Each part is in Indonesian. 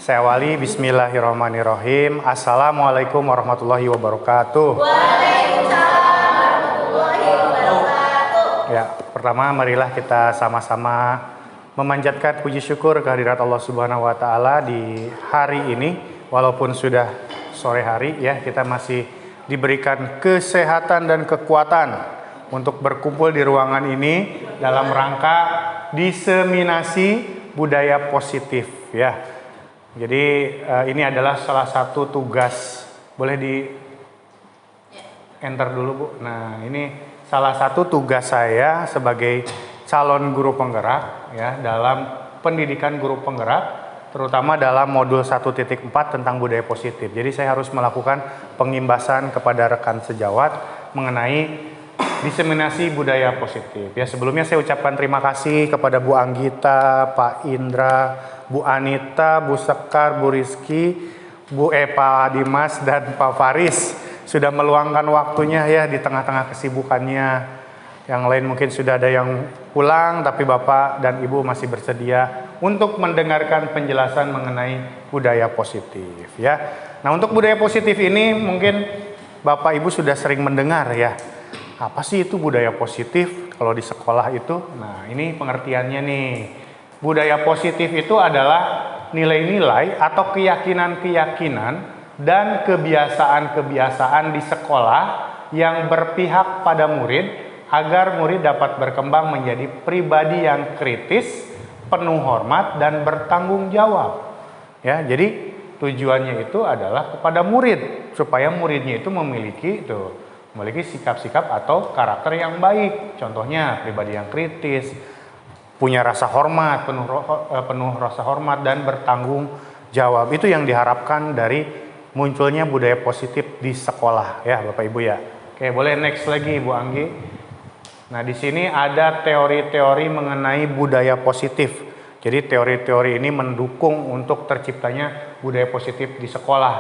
Saya awali bismillahirrahmanirrahim. Assalamualaikum warahmatullahi wabarakatuh. Waalaikumsalam warahmatullahi wabarakatuh. Ya, pertama marilah kita sama-sama memanjatkan puji syukur kehadirat Allah Subhanahu wa taala di hari ini. Walaupun sudah sore hari ya, kita masih diberikan kesehatan dan kekuatan untuk berkumpul di ruangan ini dalam rangka diseminasi budaya positif ya. Jadi ini adalah salah satu tugas. Boleh di enter dulu Bu. Nah, ini salah satu tugas saya sebagai calon guru penggerak ya dalam pendidikan guru penggerak, terutama dalam modul 1.4 tentang budaya positif. Jadi saya harus melakukan pengimbasan kepada rekan sejawat mengenai diseminasi budaya positif. Ya, sebelumnya saya ucapkan terima kasih kepada Bu Anggita, Pak Indra, Bu Anita, Bu Sekar, Bu Rizky, Bu Pak Dimas, dan Pak Faris sudah meluangkan waktunya ya di tengah-tengah kesibukannya. Yang lain mungkin sudah ada yang pulang, tapi Bapak dan Ibu masih bersedia untuk mendengarkan penjelasan mengenai budaya positif ya. Nah, untuk budaya positif ini mungkin Bapak Ibu sudah sering mendengar ya. Apa sih itu budaya positif kalau di sekolah itu? Nah, ini pengertiannya nih. Budaya positif itu adalah nilai-nilai atau keyakinan-keyakinan dan kebiasaan-kebiasaan di sekolah yang berpihak pada murid agar murid dapat berkembang menjadi pribadi yang kritis, penuh hormat dan bertanggung jawab. Ya, jadi tujuannya itu adalah kepada murid supaya muridnya itu memiliki sikap-sikap atau karakter yang baik. Contohnya pribadi yang kritis, punya rasa hormat, penuh rasa hormat dan bertanggung jawab. Itu yang diharapkan dari munculnya budaya positif di sekolah ya Bapak Ibu ya. Oke, boleh next lagi Bu Anggi. Nah, di sini ada teori-teori mengenai budaya positif. Jadi teori-teori ini mendukung untuk terciptanya budaya positif di sekolah.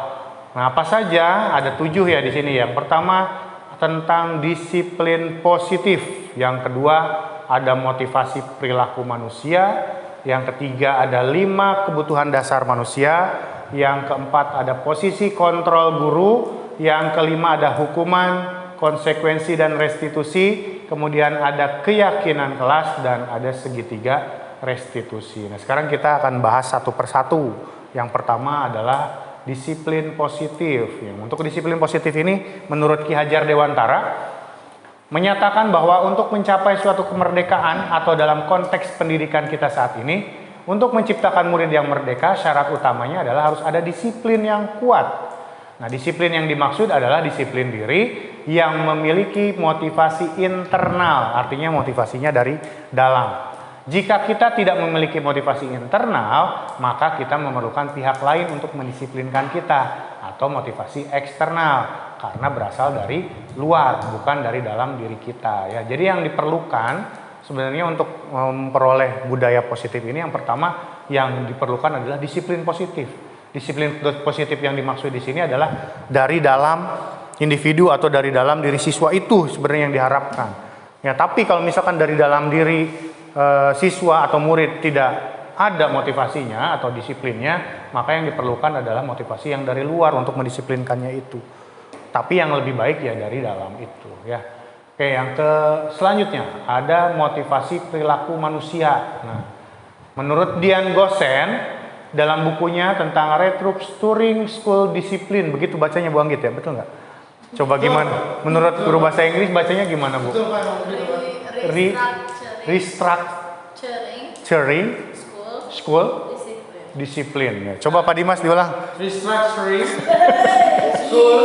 Nah, apa saja? Ada 7 ya di sini. Yang pertama tentang disiplin positif. Yang kedua ada motivasi perilaku manusia. Yang ketiga ada 5 kebutuhan dasar manusia. Yang keempat ada posisi kontrol guru. Yang kelima ada hukuman, konsekuensi dan restitusi. Kemudian ada keyakinan kelas dan ada segitiga restitusi. Nah, sekarang kita akan bahas satu persatu. Yang pertama adalah disiplin positif. Untuk disiplin positif ini menurut Ki Hajar Dewantara menyatakan bahwa untuk mencapai suatu kemerdekaan atau dalam konteks pendidikan kita saat ini, untuk menciptakan murid yang merdeka, syarat utamanya adalah harus ada disiplin yang kuat. Nah, disiplin yang dimaksud adalah disiplin diri yang memiliki motivasi internal, artinya motivasinya dari dalam. Jika kita tidak memiliki motivasi internal, maka kita memerlukan pihak lain untuk mendisiplinkan kita, atau motivasi eksternal karena berasal dari luar, bukan dari dalam diri kita ya. Jadi yang diperlukan sebenarnya untuk memperoleh budaya positif ini, yang pertama yang diperlukan adalah disiplin positif. Disiplin positif yang dimaksud di sini adalah dari dalam individu atau dari dalam diri siswa itu sebenarnya yang diharapkan. Ya, tapi kalau misalkan dari dalam diri siswa atau murid tidak ada motivasinya atau disiplinnya, maka yang diperlukan adalah motivasi yang dari luar untuk mendisiplinkannya itu. Tapi yang lebih baik ya dari dalam itu ya. Oke, yang selanjutnya ada motivasi perilaku manusia. Nah, menurut Dian Gosen dalam bukunya tentang Restructuring School Discipline, begitu bacanya Bu Anggit ya, betul nggak? Coba gimana? Menurut guru bahasa Inggris bacanya gimana Bu? Restructuring School Discipline. Ya. Coba Pak Dimas diulang. Restructuring School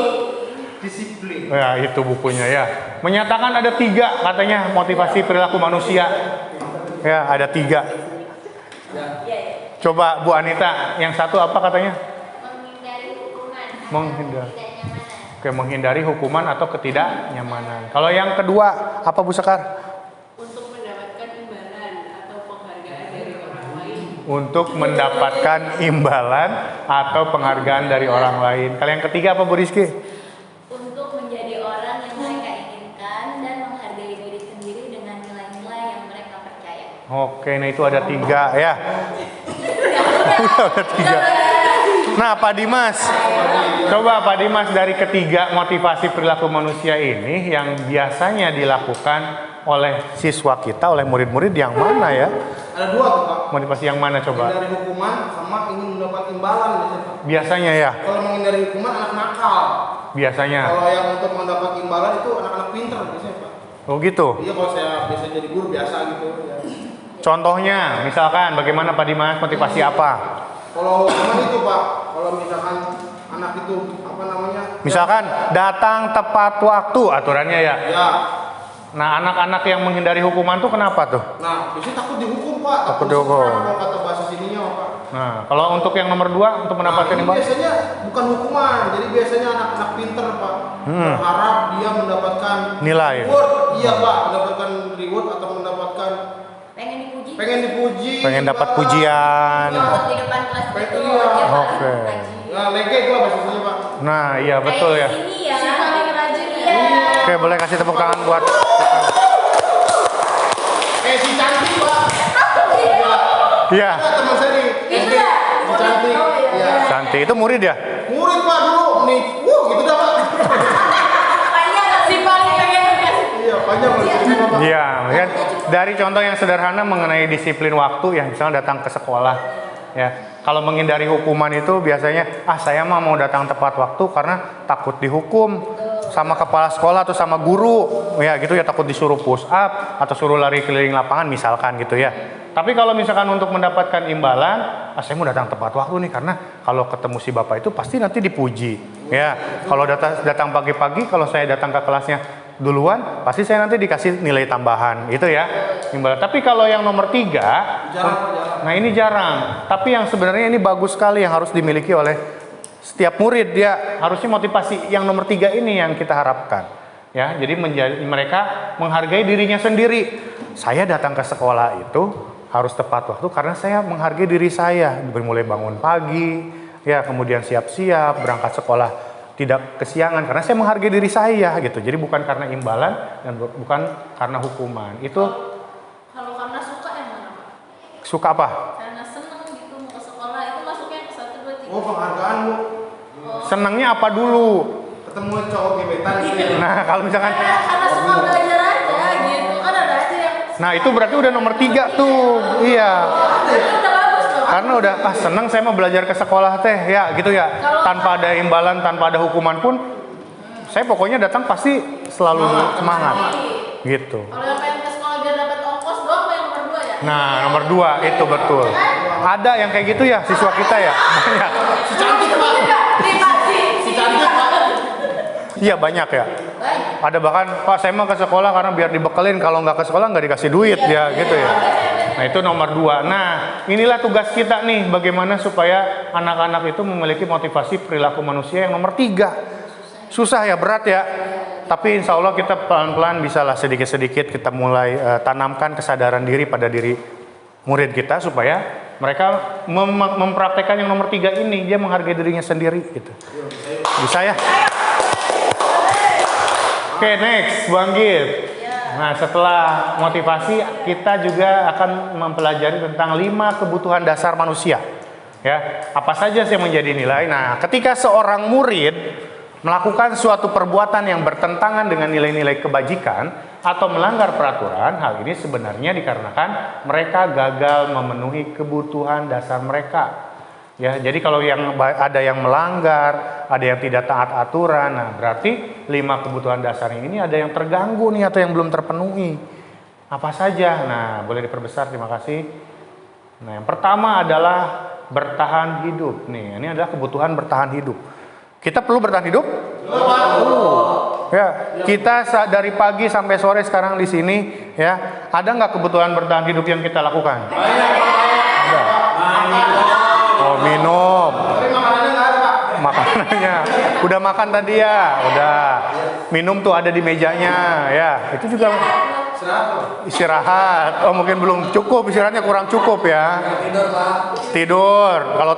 Discipline. Ya, itu bukunya ya. Menyatakan ada 3 katanya motivasi perilaku manusia. Ya, ada 3. Coba Bu Anita, yang satu apa katanya? Menghindari hukuman. Oke, menghindari hukuman atau ketidaknyamanan. Kalau yang kedua apa Bu Sekar? Untuk mendapatkan imbalan atau penghargaan dari orang lain. Kalau yang ketiga apa Bu Rizky? Untuk menjadi orang yang mereka inginkan dan menghargai diri sendiri dengan nilai-nilai yang mereka percaya. Oke, nah itu ada 3 ya. Udah ada 3. Nah, Pak Dimas, coba Pak Dimas dari ketiga motivasi perilaku manusia ini yang biasanya dilakukan oleh siswa kita, oleh murid-murid yang mana ya? Ada dua tuh Pak. Motivasi yang mana coba? Menghindari hukuman sama ingin mendapat imbalan biasanya Pak. Biasanya ya, Kalau menghindari hukuman anak nakal. biasanya. Kalau yang untuk mendapat imbalan itu anak-anak pinter biasanya Pak. Oh gitu. Iya kalau saya biasa jadi guru biasa gitu ya. Contohnya, misalkan bagaimana Pak Dimas, motivasi apa? Kalau hukuman itu Pak, kalau misalkan anak itu apa namanya? Misalkan datang tepat waktu aturannya ya. Ya. Nah, anak-anak yang menghindari hukuman tuh kenapa tuh? Nah, biasanya takut dihukum Pak. Takut dihukum. Kalau kata bahasa sininya Pak. Nah, kalau untuk yang nomor 2 untuk mendapatkan ini imbalan? biasanya bukan hukuman, jadi biasanya anak-anak pinter Pak. Berharap dia mendapatkan Nilai. reward. Iya Pak, mendapatkan reward atau mendapatkan Pengen dipuji. Pengen dapat pujian. Ikut di depan kelas itu. Iya. Dia paling Oke. rajin. Nah, lege itu lah bahasanya Pak. Nah, iya betul ya. Kayak sini ya. Si paling rajin ya. Oke, boleh kasih tepuk tangan buat Si cantik Pak. Iya, Nah, teman saya di Itu SD, ya. si cantik. Oh, iya. Iya. Santi itu murid ya? Murid Pak dulu nih. Gitu dah Pak. Si paling pengen dikasih. Iya, panjang loh ceritanya, Pak. Iya, kan dari contoh yang sederhana mengenai disiplin waktu yang misalnya datang ke sekolah ya. Kalau menghindari hukuman itu biasanya saya mah mau datang tepat waktu karena takut dihukum sama kepala sekolah atau sama guru ya gitu ya, takut disuruh push up atau suruh lari keliling lapangan misalkan gitu ya. Tapi kalau misalkan untuk mendapatkan imbalan, saya mau datang tepat waktu nih karena kalau ketemu si bapak itu pasti nanti dipuji ya. Kalau datang pagi-pagi, kalau saya datang ke kelasnya duluan, pasti saya nanti dikasih nilai tambahan itu ya imbalan. Tapi kalau yang nomor 3, Jarang. nah ini jarang. Tapi yang sebenarnya ini bagus sekali yang harus dimiliki oleh setiap murid, dia harusnya motivasi yang nomor 3 ini yang kita harapkan ya. Jadi mereka menghargai dirinya sendiri. Saya datang ke sekolah itu harus tepat waktu karena saya menghargai diri saya. Mulai bangun pagi ya, kemudian siap-siap berangkat sekolah tidak kesiangan karena saya menghargai diri saya gitu. Jadi bukan karena imbalan dan bukan karena hukuman. Itu Kalau karena suka yang mana Pak? suka apa? Karena seneng gitu mau ke sekolah itu masuknya ke 1, 2, 3. Oh, penghargaan Bu. Senangnya apa dulu? Ketemu cowok gebetan gitu ya. Nah, kalau misalkan Karena suka belajar aja gitu. Kan ada aja yang nah itu berarti udah nomor 3 tuh. Iya. itu udah bagus loh. Karena udah seneng saya mau belajar ke sekolah teh ya gitu ya. Tanpa ada imbalan, tanpa ada hukuman pun saya pokoknya datang pasti selalu semangat. Gitu. Kalau yang pengen ke sekolah biar dapat ongkos doang yang nomor 2 ya? Nah, nomor 2 itu betul. Ada yang kayak gitu ya siswa kita ya? Banyak. Si cantik Pak. Si cantik Pak. Iya banyak ya. Baik. Ada bahkan Pak saya mau ke sekolah karena biar dibekelin, kalau nggak ke sekolah nggak dikasih duit ya gitu ya. Nah itu nomor 2. Nah inilah tugas kita nih, bagaimana supaya anak-anak itu memiliki motivasi perilaku manusia yang nomor 3. Susah ya, berat ya. Tapi insya Allah kita pelan-pelan bisalah sedikit-sedikit kita mulai tanamkan kesadaran diri pada diri murid kita supaya mereka mempraktekkan yang nomor 3 ini, dia menghargai dirinya sendiri gitu. Bisa ya? Oke, next, Bu Anggit. Nah, setelah motivasi, kita juga akan mempelajari tentang 5 kebutuhan dasar manusia. Ya, apa saja sih yang menjadi nilai? Nah, ketika seorang murid melakukan suatu perbuatan yang bertentangan dengan nilai-nilai kebajikan atau melanggar peraturan, hal ini sebenarnya dikarenakan mereka gagal memenuhi kebutuhan dasar mereka. Ya, jadi kalau ada yang melanggar, ada yang tidak taat aturan, nah berarti 5 kebutuhan dasar ini ada yang terganggu nih atau yang belum terpenuhi. Apa saja? Nah, boleh diperbesar, terima kasih. Nah, yang pertama adalah bertahan hidup. Nih, ini adalah kebutuhan bertahan hidup. Kita perlu bertahan hidup? Ya, kita dari pagi sampai sore sekarang di sini, ya, ada nggak kebutuhan bertahan hidup yang kita lakukan? Ada. Oh, minum. Tapi makanannya nggak ada Pak. Makanannya udah makan tadi ya, udah. Minum tuh ada di mejanya, ya. Itu juga istirahat. Oh, mungkin belum cukup, istirahatnya kurang cukup ya. Tidur Pak. Tidur, kalau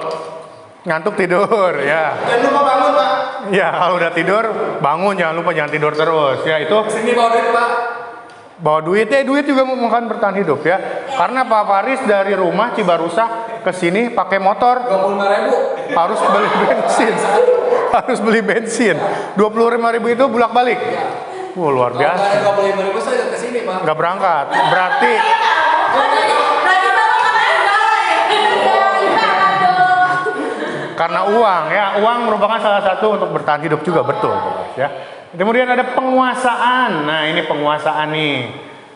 ngantuk tidur, ya. Jangan lupa bangun Pak. Ya, kalau udah tidur bangun, jangan lupa jangan tidur terus. Ya, itu Sini bawa duit Pak. bawa duit, duit juga makan bertahan hidup ya. Karena Pak Faris dari rumah Cibarusah ke sini pakai motor 25.000. harus beli bensin. Harus beli bensin. 25.000 itu bolak-balik. Luar Kalau biasa. nggak ada 25.000 saya nggak kesini Pak. Nggak berangkat. Berarti karena uang ya, uang merupakan salah satu untuk bertahan hidup juga, betul ya. Kemudian ada penguasaan. Nah, ini penguasaan nih.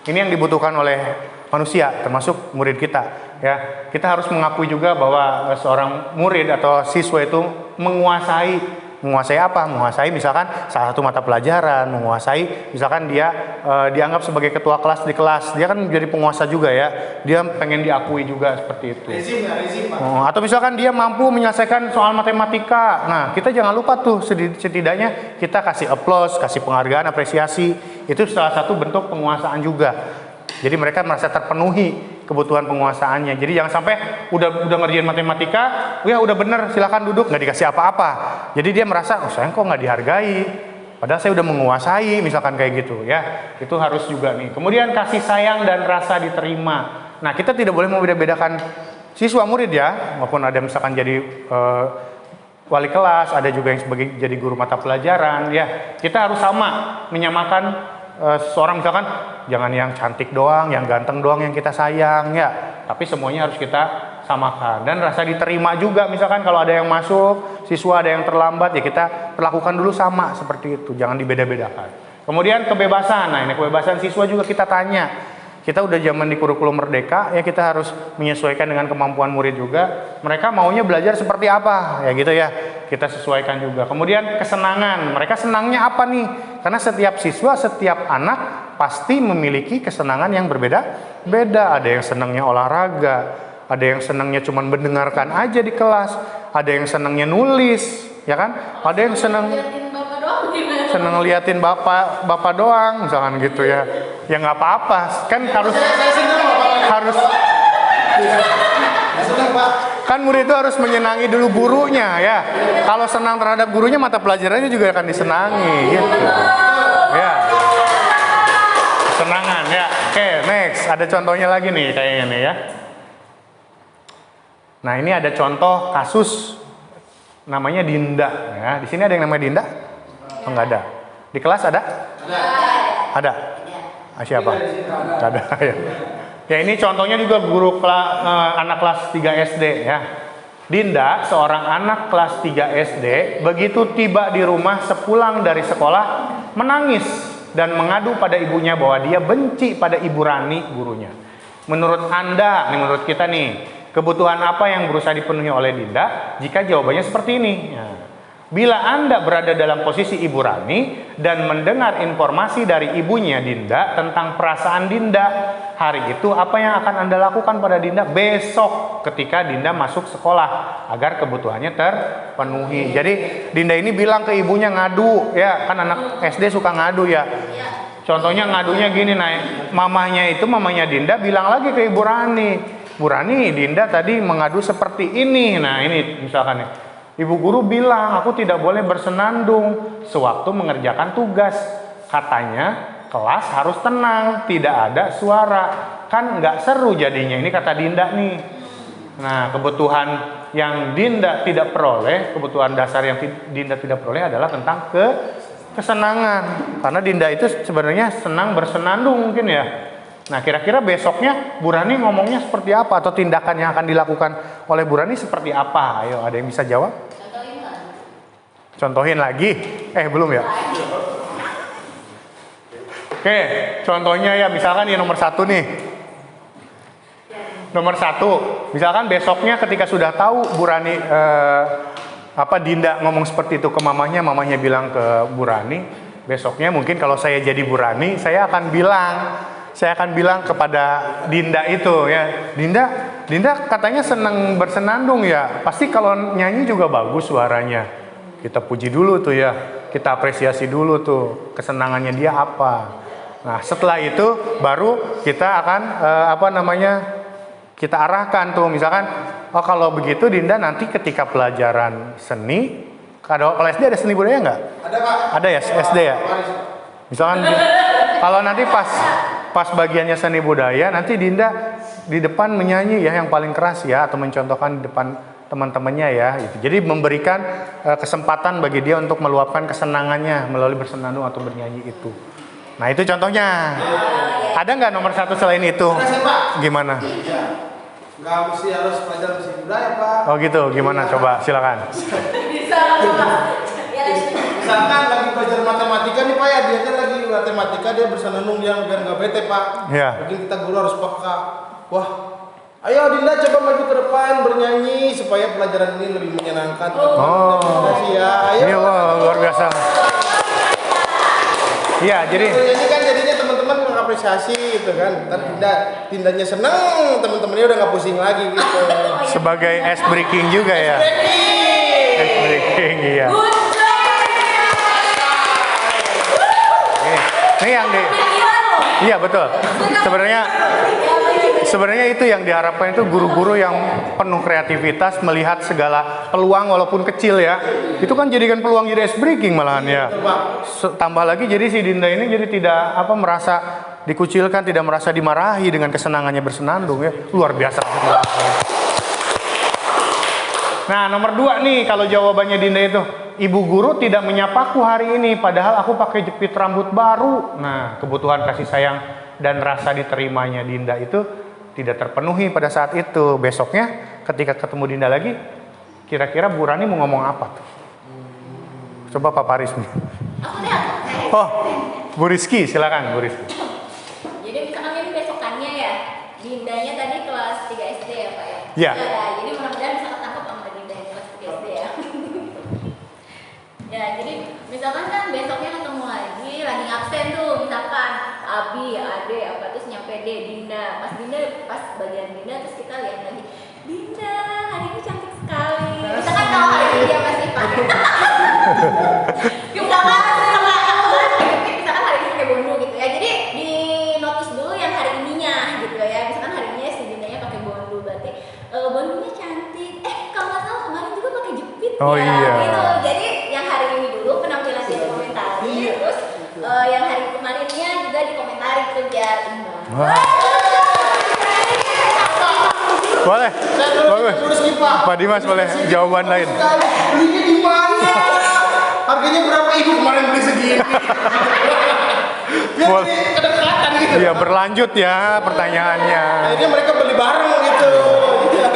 Ini yang dibutuhkan oleh manusia, termasuk murid kita ya. Kita harus mengakui juga bahwa seorang murid atau siswa itu menguasai apa? Menguasai misalkan salah satu mata pelajaran, menguasai misalkan dia dianggap sebagai ketua kelas di kelas, dia kan menjadi penguasa juga ya. Dia pengen diakui juga seperti itu. Rezim Pak. Atau misalkan dia mampu menyelesaikan soal matematika. Nah, kita jangan lupa tuh setidaknya kita kasih applause, kasih penghargaan, apresiasi. Itu salah satu bentuk penguasaan juga. Jadi mereka merasa terpenuhi kebutuhan penguasaannya. Jadi jangan sampai udah ngerjain matematika, ya udah bener, silakan duduk, nggak dikasih apa-apa. Jadi dia merasa, oh saya kok nggak dihargai, padahal saya udah menguasai, misalkan kayak gitu ya. Itu harus juga nih. Kemudian kasih sayang dan rasa diterima. Nah, kita tidak boleh membeda-bedakan siswa murid ya, maupun ada misalkan jadi wali kelas, ada juga yang sebagai jadi guru mata pelajaran ya. Kita harus sama menyamakan seseorang, misalkan jangan yang cantik doang, yang ganteng doang yang kita sayang ya, tapi semuanya harus kita samakan. Dan rasa diterima juga, misalkan kalau ada yang masuk, siswa ada yang terlambat, ya kita perlakukan dulu sama seperti itu, jangan dibeda-bedakan. Kemudian kebebasan. Nah, ini kebebasan siswa juga kita tanya. Kita udah zaman di kurikulum merdeka ya, kita harus menyesuaikan dengan kemampuan murid juga. Mereka maunya belajar seperti apa ya gitu ya, kita sesuaikan juga. Kemudian kesenangan, mereka senangnya apa nih? Karena setiap siswa, setiap anak pasti memiliki kesenangan yang berbeda-beda. Ada yang senangnya olahraga, ada yang senangnya cuma mendengarkan aja di kelas, ada yang senangnya nulis ya kan, ada yang senang liatin bapak doang misalkan gitu ya. Ya nggak apa-apa, kan harus Senang Pak. kan murid itu harus menyenangi dulu gurunya ya. Kalau senang terhadap gurunya, mata pelajarannya juga akan disenangi gitu ya. Senangan ya. Oke, next ada contohnya lagi nih kayaknya nih ya. Nah, ini ada contoh kasus namanya Dinda ya. Di sini ada yang namanya Dinda? Oh, nggak ada. Di kelas ada? Ada. Siapa? Nggak ada ya. Ya, ini contohnya juga guru anak kelas 3 SD ya. Dinda, seorang anak kelas 3 SD, begitu tiba di rumah sepulang dari sekolah, menangis dan mengadu pada ibunya bahwa dia benci pada Ibu Rani, gurunya. Menurut Anda, nih menurut kita nih, kebutuhan apa yang berusaha dipenuhi oleh Dinda jika jawabannya seperti ini? Ya. Bila Anda berada dalam posisi Ibu Rani dan mendengar informasi dari ibunya Dinda tentang perasaan Dinda, hari itu apa yang akan Anda lakukan pada Dinda besok ketika Dinda masuk sekolah agar kebutuhannya terpenuhi? Jadi Dinda ini bilang ke ibunya, ngadu ya, kan anak SD suka ngadu ya. Contohnya ngadunya gini, mamanya Dinda bilang lagi ke Ibu Rani, Bu Rani, Dinda tadi mengadu seperti ini. Nah, ini misalkan nih, Ibu guru bilang aku tidak boleh bersenandung sewaktu mengerjakan tugas. Katanya kelas harus tenang, tidak ada suara. Kan nggak seru jadinya. Ini kata Dinda nih. Nah, kebutuhan yang Dinda tidak peroleh, kebutuhan dasar yang Dinda tidak peroleh adalah tentang kesenangan. Karena Dinda itu sebenarnya senang bersenandung mungkin ya. Nah, kira-kira besoknya Bu Rani ngomongnya seperti apa, atau tindakan yang akan dilakukan oleh Bu Rani seperti apa? Ayo, ada yang bisa jawab? Contohin lagi. Belum ya? Oke, contohnya ya misalkan yang nomor 1 nih. Nomor 1, misalkan besoknya ketika sudah tahu Bu Rani Dinda ngomong seperti itu ke mamanya bilang ke Bu Rani, besoknya mungkin kalau saya jadi Bu Rani, saya akan bilang kepada Dinda itu ya, Dinda katanya senang bersenandung ya, pasti kalau nyanyi juga bagus suaranya. Kita puji dulu tuh ya, kita apresiasi dulu tuh kesenangannya dia apa. Nah, setelah itu baru kita akan kita arahkan tuh, misalkan kalau begitu Dinda nanti ketika pelajaran seni, kalau SD ada seni budaya nggak? Ada Pak. Ada ya, SD ya. Misalkan kalau nanti pas bagiannya seni budaya, nanti Dinda di depan menyanyi ya yang paling keras ya, atau mencontohkan di depan teman-temannya ya gitu. Jadi memberikan kesempatan bagi dia untuk meluapkan kesenangannya melalui bersenandung atau bernyanyi itu. Nah itu contohnya. Ada nggak nomor 1 selain itu? Ada sih, Pak. Gimana? Iya. Nggak mesti harus pelajaran musik budaya, Pak. Oh gitu, gimana? Coba silakan. Bisa coba. Ya, Misalkan lagi belajar matematika nih Pak ya, dia kan lagi matematika, dia bersenandung yang biar nggak bete Pak. Iya. Mungkin kita guru harus peka. Wah, ayo Dinda coba maju ke depan bernyanyi supaya pelajaran ini lebih menyenangkan. Oh. Terima kasih ya. Ayo. Ini wah, luar biasa. Iya, jadi Bernyanyi kan jadinya teman-teman mengapresiasi gitu kan. Ntar Dindanya seneng, teman-temannya udah nggak pusing lagi gitu. sebagai ice breaking juga ya. Ice breaking, iya. Ini yang di, iya betul. Sebenarnya itu yang diharapkan itu guru-guru yang penuh kreativitas melihat segala peluang walaupun kecil ya. Itu kan jadikan peluang jadi ice breaking malahan ya. Tambah lagi jadi si Dinda ini jadi tidak merasa dikucilkan, tidak merasa dimarahi dengan kesenangannya bersenandung ya. Luar biasa. Nah, nomor 2 nih kalau jawabannya Dinda itu, ibu guru tidak menyapaku hari ini padahal aku pakai jepit rambut baru. Nah, kebutuhan kasih sayang dan rasa diterimanya Dinda itu tidak terpenuhi pada saat itu. Besoknya ketika ketemu Dinda lagi, kira-kira Bu Rani mau ngomong apa tuh? Coba Pak Paris nih. Oh, Bu Rizky, silakan Bu Rizky. Jadi misalkan ini besokannya ya, Dindanya tadi kelas 3 SD ya Pak ya? Iya. Ya, jadi mudah-mudahan bisa ketangkep sama Dinda yang kelas 3 SD ya. Ya, jadi misalkan kan besoknya ketemu lagi absen tuh, misalkan Abi, Ade, apa terus nyampe D, Dinda. Pas bagian Dinda terus kita lihat lagi, Dinda hari ini cantik sekali. Misalkan kalau hari ini dia masih pakai misalkan hari ini pakai bondu gitu ya. Jadi di notice dulu yang hari ininya gitu ya. Misalkan hari ini si Dindanya pakai bondu, berarti bondunya cantik. Kalau nggak salah kemarin juga pakai jepit Oh, ya. iya. Gitu. Jadi yang hari ini dulu penampilan dia dikomentari, terus yang hari kemarinnya juga dikomentari gitu biar imbang. Boleh. Bagus. Pak Dimas boleh jawaban lain. Belinya di mana? Harganya berapa Ibu kemarin beli segini? Biar Boleh. jadi kedekatan gitu. Iya, berlanjut ya pertanyaannya. Akhirnya mereka beli bareng gitu.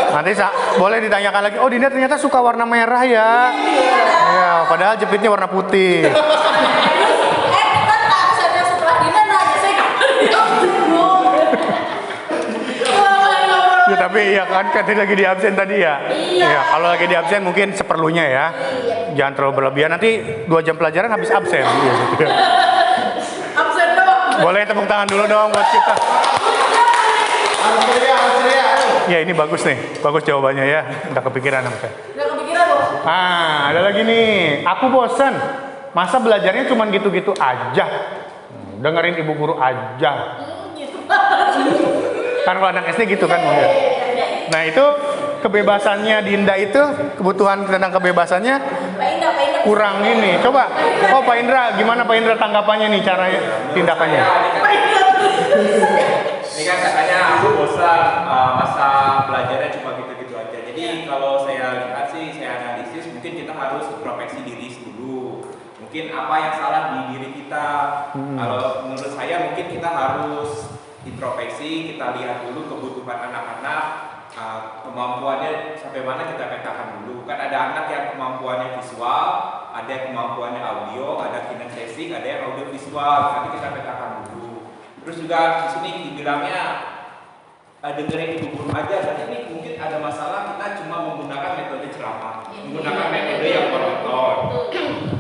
Nanti boleh ditanyakan lagi, oh Dinda ternyata suka warna merah ya. Iya, padahal jepitnya warna putih. Kan tak sadar setelah Dinda nanya saya kapan dia bingung. Ya, tapi iya kan lagi di absen tadi ya. Iya. Kalau lagi di absen mungkin seperlunya ya. Jangan terlalu berlebihan. Nanti 2 jam pelajaran habis absen. Iya, gitu. Absen dong. Boleh tepuk tangan dulu dong buat kita. Ya ini bagus nih, bagus jawabannya ya. Udah kepikiran sama saya. Nggak kepikiran loh. Ada lagi nih. Aku bosen. Masa belajarnya cuma gitu-gitu aja. Dengerin ibu guru aja. Gitu. Kan kalau anak SD gitu kan. Nah itu kebebasannya Dinda itu, kebutuhan tentang kebebasannya Pak Indra. kurang ini. Coba, oh Pak Indra, gimana Pak Indra tanggapannya nih, cara tindakannya? Ini kan katanya aku bosan masa belajarnya cuma gitu-gitu aja. Jadi kalau saya lihat sih, saya analisis mungkin kita harus introspeksi diri dulu. Mungkin apa yang salah di diri kita. Kalau menurut saya mungkin kita harus introspeksi, kita lihat dulu kebutuhan anak-anak, kemampuannya sampai mana kita petakan dulu. Kan ada anak yang kemampuannya visual, ada yang kemampuannya audio, ada kinestetik, ada yang audio visual. Nanti kita petakan dulu. Terus juga di sini dibilangnya dengerin ibu guru aja. Berarti ini mungkin ada masalah kita cuma menggunakan metode ceramah, menggunakan metode yang monoton.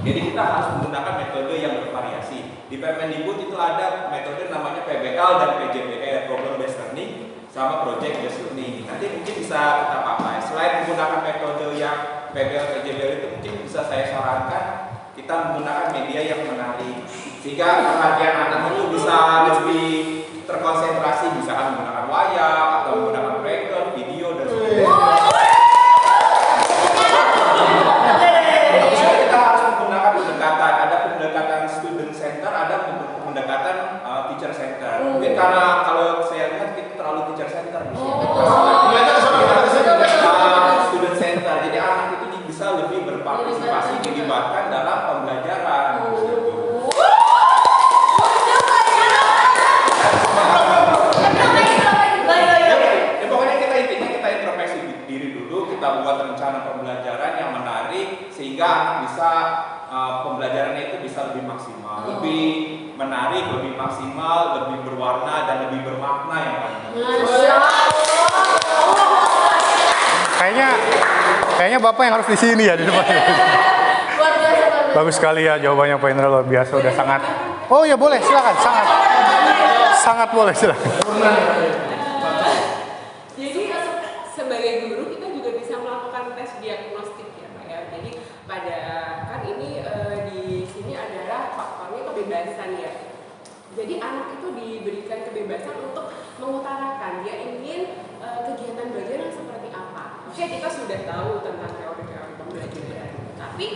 Jadi kita harus menggunakan metode yang bervariasi. Di Permendikbud itu ada metode namanya PBL dan PJBL, Problem Based Learning, sama Project Based Learning. Nanti mungkin bisa kita pakai. Selain menggunakan metode yang PBL, PJBL itu mungkin bisa saya sarankan kita menggunakan media yang menarik, sehingga perhatian anak itu bisa lebih terkonsentrasi, misalkan menggunakan wayang atau menggunakan breaker, video dan sebagainya. Kita harus menggunakan pendekatan, ada pendekatan student center, ada pendekatan teacher center. Mungkin karena kalau saya lihat kita terlalu teacher center di sini. bisa lebih berpartisipasi dilibatkan dalam pembelajaran. Ya, pokoknya kita intinya kita introspeksi diri dulu, kita buat rencana pembelajaran yang menarik sehingga anak bisa pembelajarannya itu bisa lebih maksimal, lebih menarik, lebih maksimal, lebih berwarna dan lebih bermakna yang paling penting. Kayaknya Bapak yang harus di sini ya di depan. Luar biasa banget. Bagus sekali ya jawabannya Pak Indra, luar biasa, udah sangat. Oh ya boleh, silakan, sangat boleh silakan. Jadi sebagai guru kita juga bisa melakukan tes diagnostik ya Pak ya. Jadi pada kan ini di sini adalah faktornya kebebasan ya. Jadi anak itu diberikan kebebasan untuk mengutarakan dia ingin kegiatan belajar yang seperti apa. Oke, kita sudah tahu tentang teori-teori pembelajaran, tapi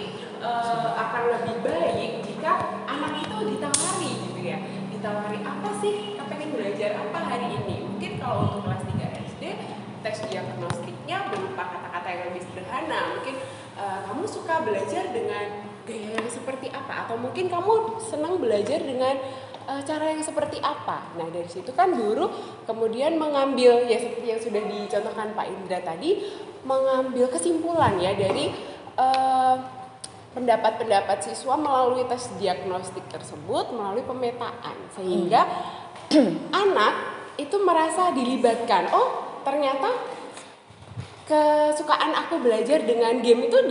akan lebih baik jika anak itu ditawari gitu ya. Ditawari apa sih, pengen belajar apa hari ini. Mungkin kalau untuk kelas 3 SD, tes diagnostiknya berupa kata-kata yang lebih sederhana. Mungkin kamu suka belajar dengan gaya yang seperti apa, atau mungkin kamu senang belajar dengan cara yang seperti apa. Nah dari situ kan guru kemudian mengambil ya seperti yang sudah dicontohkan Pak Indra tadi, mengambil kesimpulan ya dari pendapat-pendapat siswa melalui tes diagnostik tersebut, melalui pemetaan, sehingga anak itu merasa dilibatkan. Oh ternyata kesukaan aku belajar dengan game itu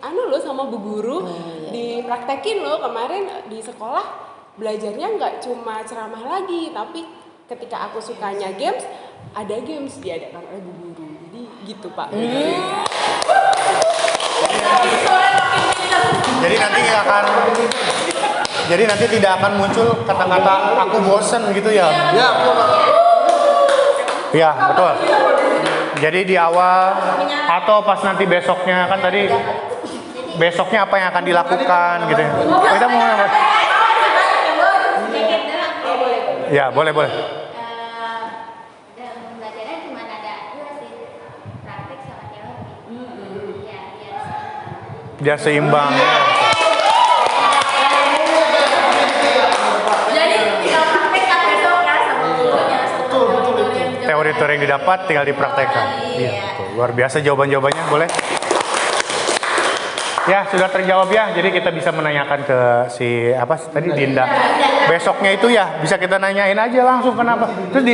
loh sama bu guru, dipraktekin loh kemarin di sekolah. Belajarnya nggak cuma ceramah lagi, tapi ketika aku sukanya games, ada games diadakan oleh bu guru. Jadi gitu Pak. Jadi nanti tidak akan muncul kata-kata aku bosen gitu ya. Ya betul. Jadi di awal atau pas nanti besoknya kan tadi besoknya apa yang akan dilakukan gitu ya. Kita mau apa? Ya boleh. Dalam pembelajaran cuma ada dua sih, praktek sama teori. Ya, Biar seimbang. Jadi tinggal praktek kan besok ya sama gurunya, Teori-teori yang didapat tinggal dipraktekkan. Iya, betul. Luar biasa jawaban-jawabannya, boleh? Ya, sudah terjawab ya. Jadi kita bisa menanyakan ke si tadi Dinda. Besoknya itu ya bisa kita nanyain aja langsung kenapa. Terus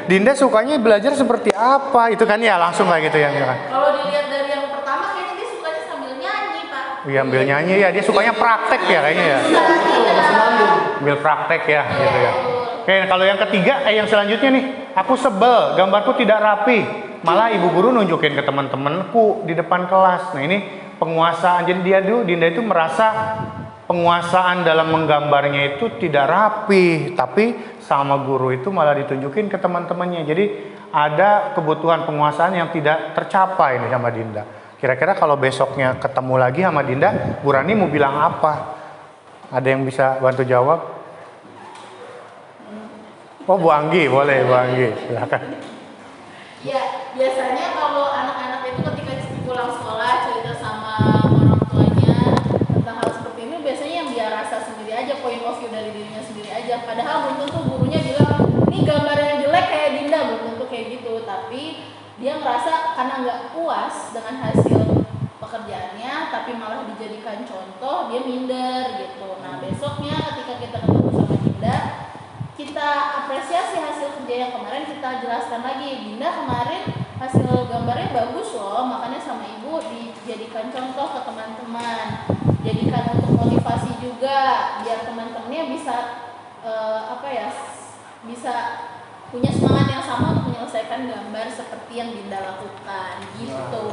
Dinda sukanya belajar seperti apa? Itu kan ya langsung kayak gitu ya. Kalau dilihat dari yang pertama kayaknya dia sukanya sambil nyanyi Pak. Iya, ambil nyanyi ya. Dia sukanya praktek ya kayaknya ya. Ambil praktek ya gitu ya. Oke, kalau yang ketiga, yang selanjutnya nih, aku sebel, gambarku tidak rapi. Malah ibu guru nunjukin ke teman-temanku di depan kelas. Nah ini penguasaan. Jadi Dinda itu merasa penguasaan dalam menggambarnya itu tidak rapi, tapi sama guru itu malah ditunjukin ke teman-temannya. Jadi ada kebutuhan penguasaan yang tidak tercapai nih sama Dinda. Kira-kira kalau besoknya ketemu lagi sama Dinda, Bu Rani mau bilang apa? Ada yang bisa bantu jawab? Oh Bu Anggi, boleh Bu Anggi, silakan. Ya, biasanya kalau anak-anak itu ketika pulang sekolah cerita sama orang tuanya tentang hal seperti ini, biasanya yang dia rasa sendiri aja, point of view dari dirinya sendiri aja. Padahal belum tentu gurunya bilang, ini gambarnya jelek kayak Dinda, belum tentu kayak gitu. Tapi dia ngerasa karena nggak puas dengan hasil pekerjaannya, tapi malah dijadikan contoh, dia minder gitu. Nah besoknya ketika kita ketemu sama Dinda, kita apresiasi hasil kerja yang kemarin, kita jelaskan lagi, Dinda kemarin hasil gambarnya bagus loh, makanya sama ibu dijadikan contoh ke teman-teman, jadikan untuk motivasi juga biar teman-temannya bisa bisa punya semangat yang sama untuk menyelesaikan gambar seperti yang Dinda lakukan gitu.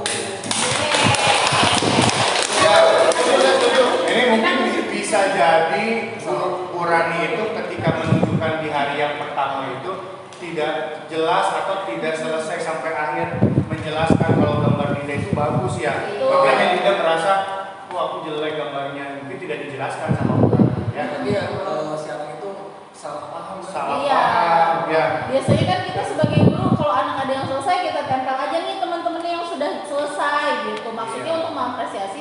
Ini mungkin bisa jadi Bu Rani itu ketika menunjukkan di hari yang pertama itu tidak jelas atau tidak selesai sampai akhir menjelaskan kalau gambar Dinda itu bagus ya. Makanya Dinda merasa, aku jelek gambarnya, mungkin tidak dijelaskan sama Bu Rani ya. Tapi ya siapa itu salah paham. Paham ya. Biasanya kan kita sebagai guru kalau anak ada yang selesai kita tempel aja nih teman-teman yang sudah selesai gitu. Maksudnya untuk mengapresiasi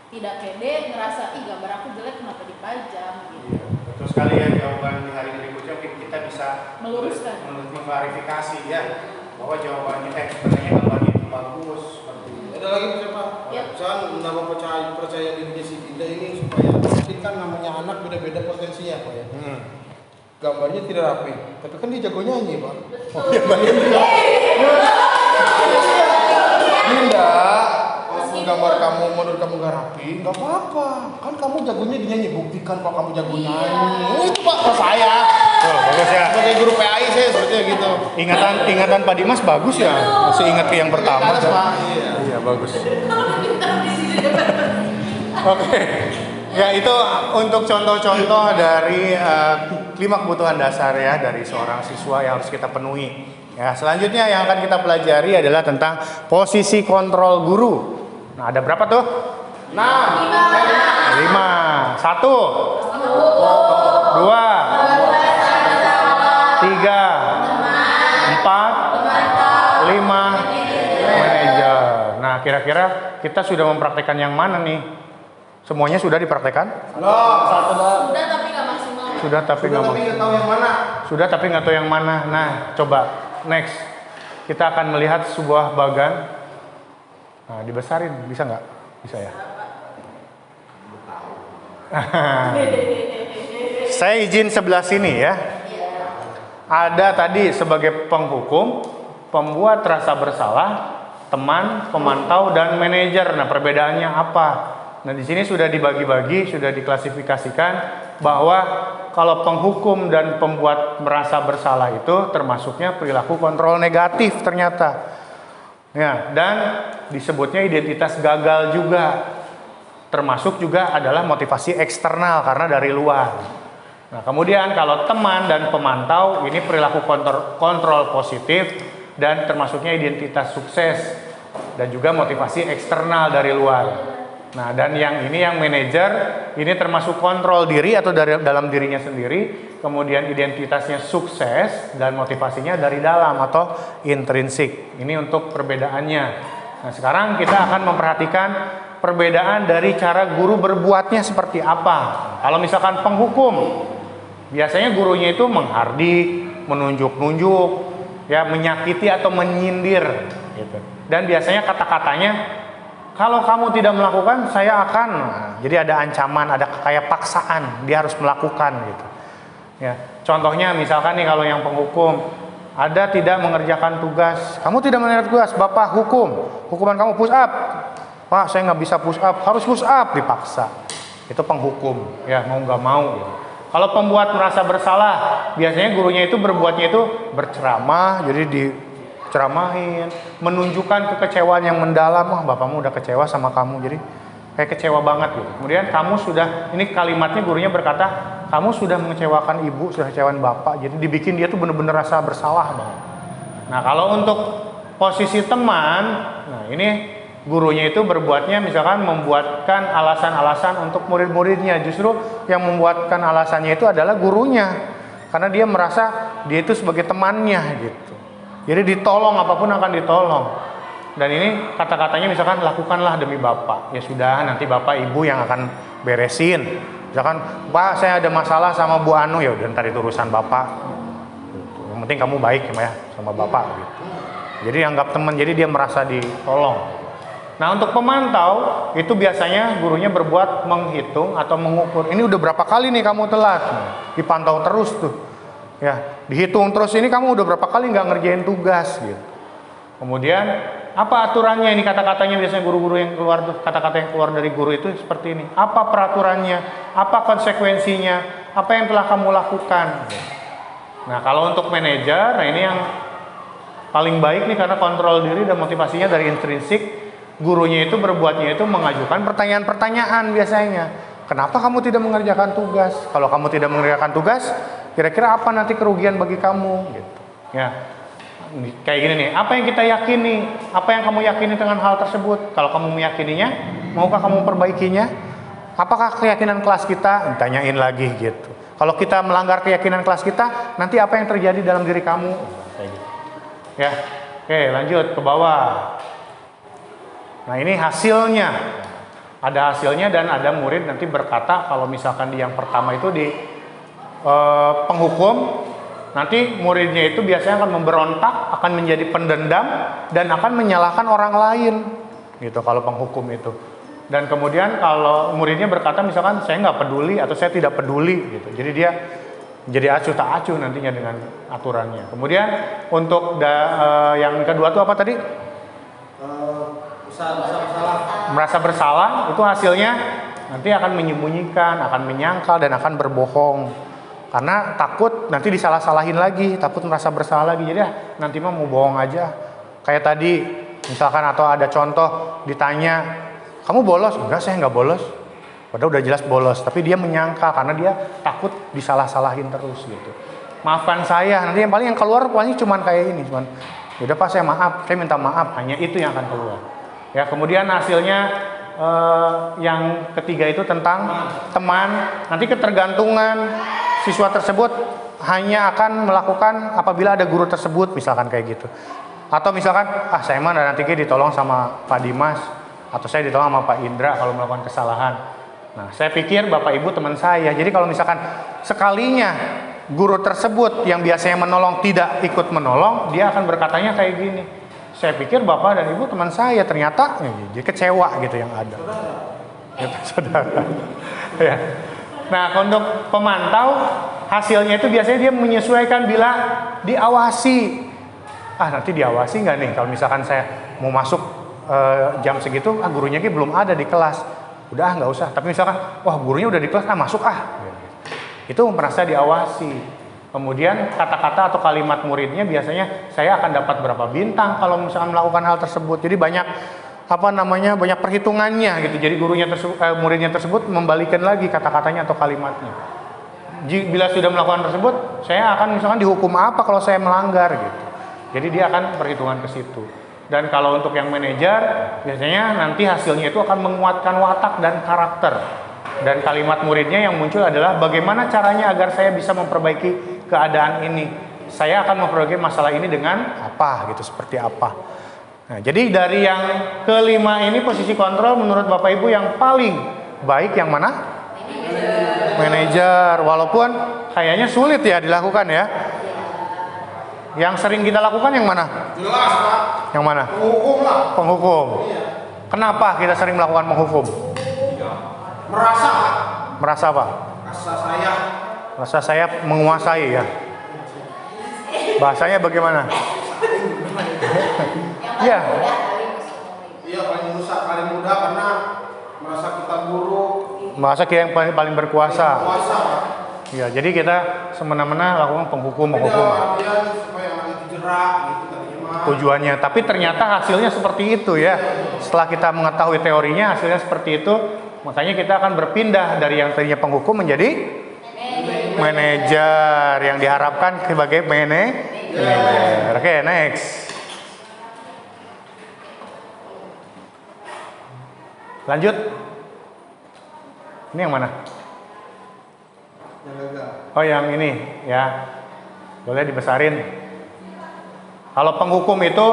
tidak pede, ngerasa ih gambar aku jelek kenapa dipajang gitu. Iya, betul sekali ya, jawaban di hari berikutnya mungkin kita bisa Meluruskan. mengklarifikasi ya bahwa jawabannya sebenarnya gambarnya itu bagus seperti itu. Ada lagi siapa? Ya. Misalkan nama percaya dirinya si Dinda ini supaya mungkin kan namanya anak beda-beda potensinya Pak ya. Gambarnya tidak rapi, tapi kan dia jago nyanyi Pak. Dinda, walaupun gambar kamu menurut kamu gak rapi, nggak apa-apa. Kan kamu jagonya dinyanyi, buktikan kalau kamu jago nyanyi. Itu Pak, kalau saya Tuh, bagus ya. sebagai guru PAI saya sepertinya gitu. Ingatan Pak Dimas bagus ya. Masih ingat ke yang pertama. Ada, Pak. Iya. Iya, bagus. Oke. Ya, itu untuk contoh-contoh dari 5 kebutuhan dasar ya dari seorang siswa yang harus kita penuhi. Ya, selanjutnya yang akan kita pelajari adalah tentang posisi kontrol guru. Nah, ada berapa tuh? 5. 1, 2, 3, 4, 5, manajer. Nah, kira-kira kita sudah mempraktekkan yang mana nih? Semuanya sudah dipraktekkan? Satu Pak. Sudah tapi nggak maksimal. Sudah tapi Sudah nggak tapi mau. nggak tahu yang mana. Sudah tapi nggak tahu yang mana. Nah, coba next kita akan melihat sebuah bagan. Nah, dibesarin bisa nggak? Bisa ya. Saya izin sebelah sini ya. Ada tadi sebagai penghukum, pembuat rasa bersalah, teman, pemantau, dan manajer. Nah, perbedaannya apa? Nah, di sini sudah dibagi-bagi, sudah diklasifikasikan bahwa kalau penghukum dan pembuat merasa bersalah itu termasuknya perilaku kontrol negatif ternyata. Ya, dan disebutnya identitas gagal juga. Termasuk juga adalah motivasi eksternal karena dari luar. Nah, kemudian kalau teman dan pemantau ini perilaku kontrol positif dan termasuknya identitas sukses dan juga motivasi eksternal dari luar. Nah, dan yang ini yang manajer ini termasuk kontrol diri atau dari dalam dirinya sendiri, kemudian identitasnya sukses dan motivasinya dari dalam atau intrinsik. Ini untuk perbedaannya. Nah, sekarang kita akan memperhatikan perbedaan dari cara guru berbuatnya seperti apa. Kalau misalkan penghukum, biasanya gurunya itu menghardik, menunjuk-nunjuk, ya menyakiti atau menyindir, gitu. Dan biasanya kata-katanya, kalau kamu tidak melakukan, saya akan. Nah, jadi ada ancaman, ada kayak paksaan, dia harus melakukan, gitu. Ya, contohnya misalkan nih kalau yang penghukum, ada tidak mengerjakan tugas, kamu tidak mengerjakan tugas, bapak hukum, hukuman kamu push up. Pak, saya nggak bisa push up, harus push up, dipaksa. Itu penghukum, ya mau nggak mau. Gitu. Kalau pembuat merasa bersalah, biasanya gurunya itu berbuatnya itu berceramah, jadi diceramahin, menunjukkan kekecewaan yang mendalam. Wah, bapakmu udah kecewa sama kamu, jadi kayak kecewa banget gitu. Kemudian kamu sudah, ini kalimatnya gurunya berkata, kamu sudah mengecewakan ibu, sudah kecewakan bapak, jadi dibikin dia tuh bener-bener rasa bersalah banget. Nah, kalau untuk posisi teman, nah ini gurunya itu berbuatnya misalkan membuatkan alasan-alasan untuk murid-muridnya. Justru yang membuatkan alasannya itu adalah gurunya. Karena dia merasa dia itu sebagai temannya gitu. Jadi ditolong, apapun akan ditolong. Dan ini kata-katanya misalkan lakukanlah demi bapak. Ya sudah, nanti bapak ibu yang akan beresin. Misalkan, Pak saya ada masalah sama Bu Anu, ya udah ntar itu urusan bapak. Yang penting kamu baik ya sama bapak gitu. Jadi anggap teman, jadi dia merasa ditolong. Nah, untuk pemantau itu biasanya gurunya berbuat menghitung atau mengukur. Ini udah berapa kali nih kamu telat? Nah, dipantau terus tuh. Ya, dihitung terus ini kamu udah berapa kali nggak ngerjain tugas gitu. Kemudian apa aturannya, ini kata-katanya biasanya guru-guru yang keluar tuh, kata-kata yang keluar dari guru itu seperti ini. Apa peraturannya? Apa konsekuensinya? Apa yang telah kamu lakukan? Nah, kalau untuk manajer, nah ini yang paling baik nih karena kontrol diri dan motivasinya dari intrinsik. Gurunya itu berbuatnya itu mengajukan pertanyaan-pertanyaan biasanya. Kenapa kamu tidak mengerjakan tugas? Kalau kamu tidak mengerjakan tugas, kira-kira apa nanti kerugian bagi kamu? Gitu. Ya, kayak gini nih. Apa yang kita yakini? Apa yang kamu yakini dengan hal tersebut? Kalau kamu meyakininya, maukah kamu perbaikinya? Apakah keyakinan kelas kita? Ditanyain lagi gitu. Kalau kita melanggar keyakinan kelas kita, nanti apa yang terjadi dalam diri kamu? Kayak gitu. Ya, oke lanjut ke bawah. Nah ini hasilnya. ada hasilnya dan ada murid nanti berkata kalau misalkan di yang pertama itu di penghukum, nanti muridnya itu biasanya akan memberontak, akan menjadi pendendam dan akan menyalahkan orang lain gitu kalau penghukum itu. Dan kemudian kalau muridnya berkata misalkan saya nggak peduli atau saya tidak peduli gitu, jadi dia jadi acuh tak acuh nantinya dengan aturannya. Kemudian untuk yang kedua tuh apa tadi? Merasa bersalah itu hasilnya nanti akan menyembunyikan, akan menyangkal dan akan berbohong karena takut nanti disalah-salahin lagi, takut merasa bersalah lagi. Jadi nanti mah mau bohong aja. Kayak tadi misalkan atau ada contoh ditanya, kamu bolos? Enggak, saya nggak bolos. Padahal udah jelas bolos, tapi dia menyangkal karena dia takut disalah-salahin terus gitu. Maafkan saya, nanti yang keluar paling cuman kayak ini, cuman udah Pak saya maaf, saya minta maaf, hanya itu yang akan keluar. Ya, kemudian hasilnya yang ketiga itu tentang teman, nanti ketergantungan siswa tersebut hanya akan melakukan apabila ada guru tersebut, misalkan kayak gitu. Atau misalkan, saya mah nanti ditolong sama Pak Dimas, atau saya ditolong sama Pak Indra kalau melakukan kesalahan. Nah, saya pikir Bapak Ibu teman saya. Jadi kalau misalkan sekalinya guru tersebut yang biasanya menolong tidak ikut menolong, dia akan berkatanya kayak gini. Saya pikir Bapak dan Ibu teman saya, ternyata jadi kecewa gitu yang ada. Saudara. Ya. Nah, untuk pemantau hasilnya itu biasanya dia menyesuaikan bila diawasi. Nanti diawasi nggak nih kalau misalkan saya mau masuk jam segitu, gurunya belum ada di kelas. Udah nggak usah, tapi misalkan wah gurunya udah di kelas, masuk itu merasa diawasi. Kemudian kata-kata atau kalimat muridnya biasanya saya akan dapat berapa bintang kalau misalkan melakukan hal tersebut. Jadi banyak banyak perhitungannya gitu. Jadi muridnya tersebut membalikan lagi kata-katanya atau kalimatnya. Bila sudah melakukan tersebut, saya akan misalkan dihukum apa kalau saya melanggar gitu. Jadi dia akan perhitungan ke situ. Dan kalau untuk yang manajer, biasanya nanti hasilnya itu akan menguatkan watak dan karakter. Dan kalimat muridnya yang muncul adalah bagaimana caranya agar saya bisa memperbaiki keadaan ini. Saya akan memperbaiki masalah ini dengan apa gitu, seperti apa. Nah, jadi dari yang kelima ini posisi kontrol menurut Bapak Ibu yang paling baik yang mana? Manajer. Walaupun kayaknya sulit ya dilakukan ya. Yang sering kita lakukan yang mana? Jelas Pak. Yang mana? Penghukum lah. Penghukum. Iya. Kenapa kita sering melakukan penghukum? Merasa Pak. Merasa apa? Rasa saya menguasai ya. Bahasanya bagaimana? Iya. Iya paling rusak, paling mudah karena merasa kita buruk. Merasa kita yang paling berkuasa. Kuasa Pak. Ya, jadi kita semena-mena lakukan penghukum. Artian supaya anak dijerak gitu tadinya mah. Tujuannya, tapi ternyata hasilnya seperti itu ya. Setelah kita mengetahui teorinya, hasilnya seperti itu, makanya kita akan berpindah dari yang tadinya penghukum menjadi manajer yang diharapkan sebagai manajer. Oke, next. Lanjut. Ini yang mana? Yang gagal. Oh, yang ini ya. Boleh dibesarin. Kalau penghukum itu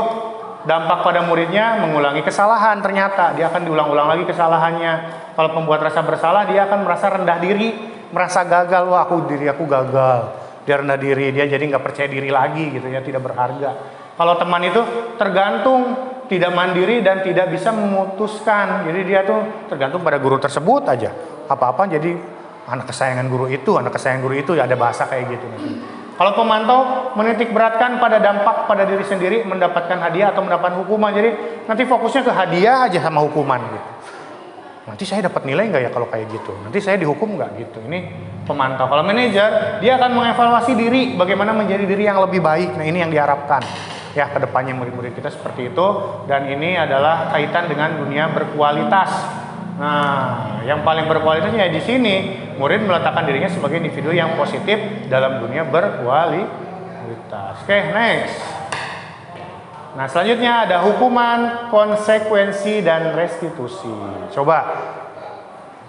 dampak pada muridnya mengulangi kesalahan, ternyata dia akan diulang-ulang lagi kesalahannya. Kalau pembuat rasa bersalah, dia akan merasa rendah diri, merasa gagal. Wah, aku gagal. Dia rendah diri, dia jadi nggak percaya diri lagi gitu ya, tidak berharga. Kalau teman itu tergantung, tidak mandiri dan tidak bisa memutuskan. Jadi dia tuh tergantung pada guru tersebut aja. Apa-apa jadi anak kesayangan guru itu ya, ada bahasa kayak gitu nanti. Kalau pemantau menitik beratkan pada dampak pada diri sendiri, mendapatkan hadiah atau mendapatkan hukuman. Jadi nanti fokusnya ke hadiah aja sama hukuman gitu. Nanti saya dapat nilai nggak ya kalau kayak gitu? Nanti saya dihukum nggak gitu? Ini pemantau. Kalau manajer, dia akan mengevaluasi diri, bagaimana menjadi diri yang lebih baik. Nah, ini yang diharapkan. Ya, kedepannya murid-murid kita seperti itu. Dan ini adalah kaitan dengan dunia berkualitas. Nah, yang paling berkualitasnya di sini, murid meletakkan dirinya sebagai individu yang positif dalam dunia berkualitas. Oke, next. Nah, selanjutnya ada hukuman, konsekuensi, dan restitusi. Coba,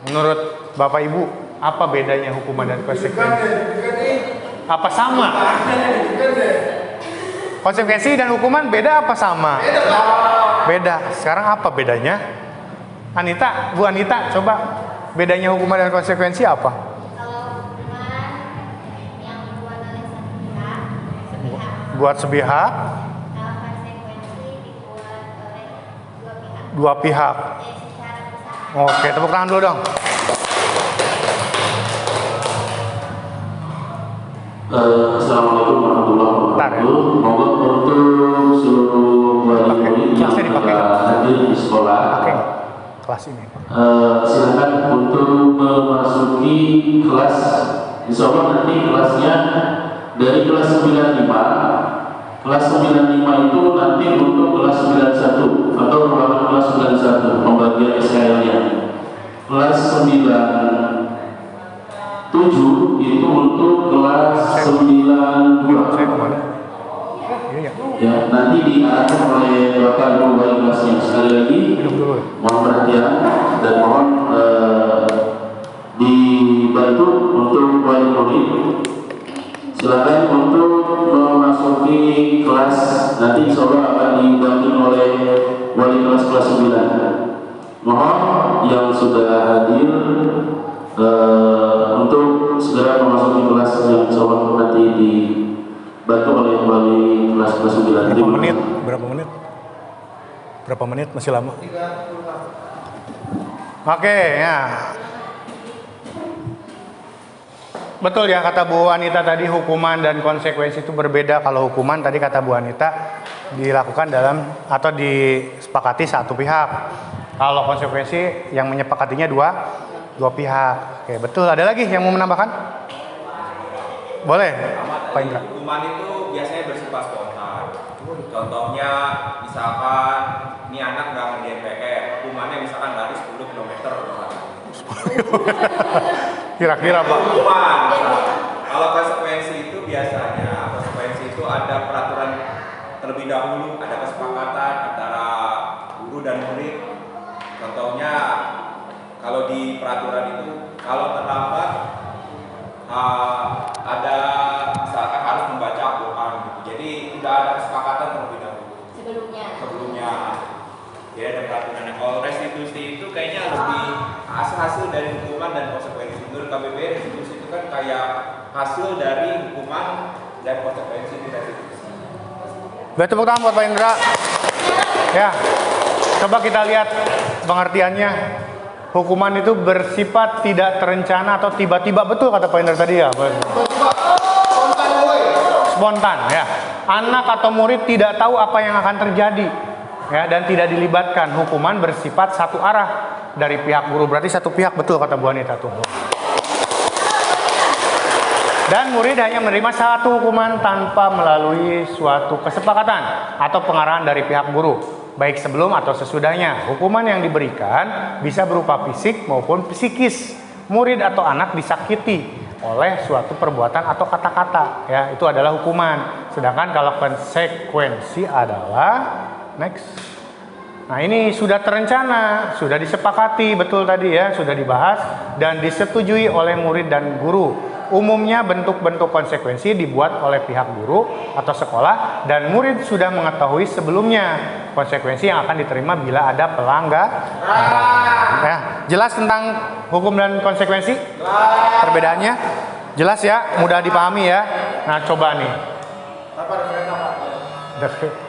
menurut Bapak Ibu, apa bedanya hukuman dan konsekuensi? Apa sama? Konsekuensi dan hukuman beda apa sama? Beda. Sekarang apa bedanya? Bu Anita, coba bedanya hukuman dan konsekuensi apa? Kalau hukuman yang dibuat oleh satu pihak, sepihak. Buat sepihak, Kalau konsekuensi dibuat oleh dua pihak. secara bersamaan. Oke, tepuk tangan dulu dong. Assalamualaikum warahmatullahi wabarakatuh. Moga untuk seluruh wali-wali yang Kelasnya dipakai nggak? hadir di sekolah, Oke, kelas ini. silakan untuk memasuki kelas. Insya Allah nanti kelasnya dari kelas 95. Kelas 95 itu nanti untuk kelas 91 atau ruangan kelas 91 pembagian SKL-nya. Kelas 97 itu untuk kelas 92. Saya kemana? Iya, Ya, nanti diarahkan oleh Bapak Ibu wali kelasnya. Sekali lagi, minum dulu. mohon perhatian dan mohon dibantu untuk wali murid. Silakan untuk memasuki kelas. Nanti insya Allah akan didampingi oleh wali kelas 9. Mohon yang sudah hadir untuk segera memasuki kelas yang insya Allah nanti dibantu oleh wali kelas 9. Berapa menit? Berapa menit? Masih lama? Oke, ya. Betul ya kata Bu Anita tadi, hukuman dan konsekuensi itu berbeda. Kalau hukuman tadi kata Bu Anita dilakukan dalam atau disepakati satu pihak. Kalau konsekuensi yang menyepakatinya dua pihak. Oke, betul. Ada lagi yang mau menambahkan? Boleh, Pak Indra. Hukuman itu biasanya bersifat spontan. Contohnya misalkan ini anak nggak ngerjain PR, hukumannya misalkan lari 10 km. Kira-kira Pak. Hukuman. Kalau konsekuensi itu biasanya konsekuensi itu ada peraturan terlebih dahulu, ada kesepakatan antara guru dan murid. Contohnya kalau di peraturan itu kalau terlambat ada misalkan harus membaca Al-Quran gitu. Jadi tidak ada kesepakatan terlebih dahulu sebelumnya. Ya, ada peraturan. Kalau restitusi itu kayaknya lebih hasil dari hukuman dan konsekuensi. Menurut KBB restitusi itu kan kayak hasil dari hukuman dan konsekuensi di restitusi. Baik, tepuk tangan buat Pak Indra. Ya, coba kita lihat pengertiannya. Hukuman itu bersifat tidak terencana atau tiba-tiba, betul kata Pak Indra tadi ya. Spontan ya. Anak atau murid tidak tahu apa yang akan terjadi ya, dan tidak dilibatkan. Hukuman bersifat satu arah dari pihak guru, berarti satu pihak, betul kata Bu Anita tuh. Dan murid hanya menerima satu hukuman tanpa melalui suatu kesepakatan atau pengarahan dari pihak guru, baik sebelum atau sesudahnya. Hukuman yang diberikan bisa berupa fisik maupun psikis. Murid atau anak disakiti oleh suatu perbuatan atau kata-kata, ya, itu adalah hukuman. Sedangkan kalau konsekuensi adalah next. Nah, ini sudah terencana, sudah disepakati, betul tadi ya, sudah dibahas dan disetujui oleh murid dan guru. Umumnya bentuk-bentuk konsekuensi dibuat oleh pihak guru atau sekolah dan murid sudah mengetahui sebelumnya konsekuensi yang akan diterima bila ada pelanggaran. Ya, jelas tentang hukum dan konsekuensi? Perbedaannya? Jelas ya, mudah dipahami ya. Nah, coba nih.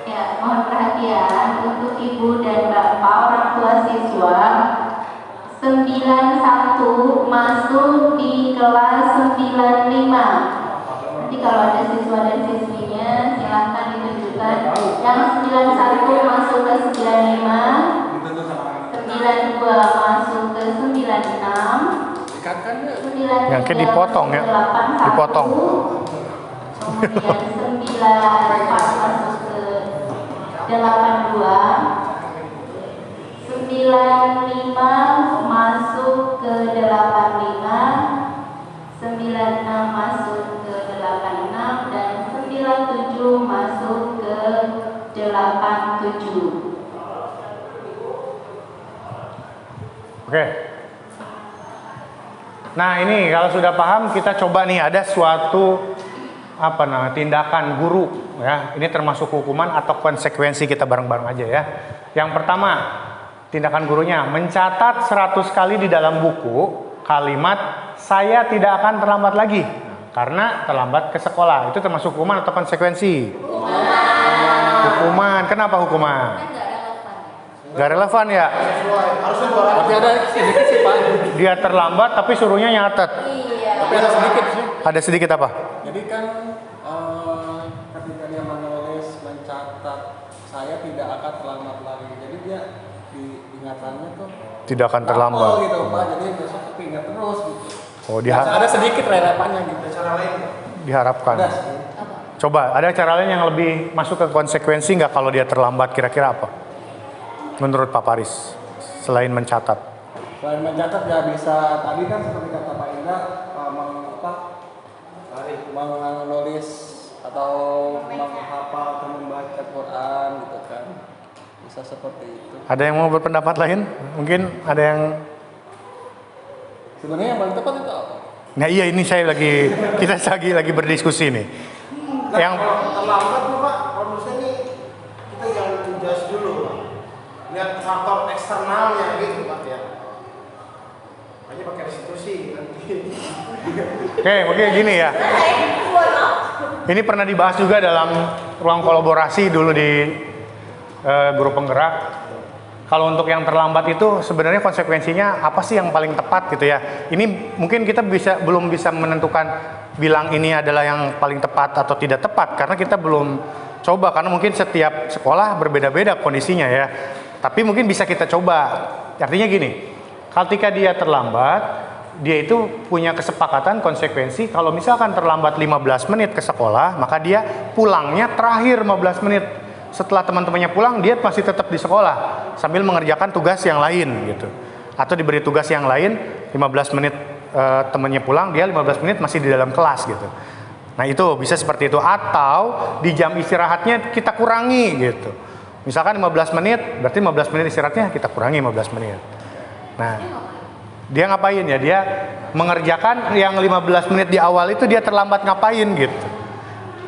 Ya, mohon perhatian untuk ibu dan bapak orang tua siswa. 91 masuk di kelas 95. Nanti kalau ada siswa dan siswinya silahkan ditunjukkan. Yang 91 masuk ke 95, 92 masuk ke 96, 93 Yang kayak dipotong ya, dipotong. Kemudian 94 masuk ke 82, 95 masuk ke 85, 96 masuk ke 86, dan 97 masuk ke 87. Oke. Nah, ini kalau sudah paham, kita coba nih, ada suatu tindakan guru ya. Ini termasuk hukuman atau konsekuensi, kita bareng-bareng aja ya. Yang pertama, tindakan gurunya mencatat 100 kali di dalam buku kalimat saya tidak akan terlambat lagi karena terlambat ke sekolah. Itu termasuk hukuman atau konsekuensi? Hukuman. Kenapa hukuman? Kan nggak relevan. Gak relevan ya? Harusnya Tapi ada sedikit sih Pak. Dia terlambat tapi suruhnya nyatet. Iya. Tapi ada sedikit sih. Ada sedikit apa? Jadi kan ketika dia menulis mencatat saya tidak akan terlambat lagi. Jadi dia ingatannya tuh Tidak akan terlambat. oh, gitu Pak. Jadi besok keinget terus gitu. Oh, Ada sedikit relevannya gitu. cara lain. diharapkan. Ada sih. Apa? Coba, ada cara lain yang lebih masuk ke konsekuensi nggak kalau dia terlambat? Kira-kira apa? Menurut Pak Paris, selain mencatat. Selain mencatat ya bisa tadi kan seperti kata Pak Indra menulis atau menghafal atau membaca Quran gitu kan. Bisa seperti itu. Ada yang mau berpendapat lain? Mungkin ada yang... Sebenarnya yang paling tepat itu apa? Nah iya, ini kita lagi berdiskusi nih. Yang Terlambat tuh Pak, kalau menurut saya nih kita jangan menjudge dulu Pak. Lihat faktor eksternalnya gitu Pak ya. Makanya pakai restitusi nanti. Oke, mungkin gini ya. Ini pernah dibahas juga dalam ruang kolaborasi dulu di guru penggerak. Kalau untuk yang terlambat itu sebenarnya konsekuensinya apa sih yang paling tepat gitu ya? Ini mungkin kita belum bisa menentukan bilang ini adalah yang paling tepat atau tidak tepat karena kita belum coba, karena mungkin setiap sekolah berbeda-beda kondisinya ya. Tapi mungkin bisa kita coba. Artinya gini, ketika dia terlambat, dia itu punya kesepakatan konsekuensi kalau misalkan terlambat 15 menit ke sekolah, maka dia pulangnya terakhir 15 menit. Setelah teman-temannya pulang, dia masih tetap di sekolah sambil mengerjakan tugas yang lain gitu. Atau diberi tugas yang lain 15 menit temannya pulang, dia 15 menit masih di dalam kelas gitu. Nah, itu bisa seperti itu, atau di jam istirahatnya kita kurangi gitu. Misalkan 15 menit, berarti 15 menit istirahatnya kita kurangi 15 menit. Nah, dia ngapain ya? Dia mengerjakan yang 15 menit di awal itu dia terlambat ngapain gitu.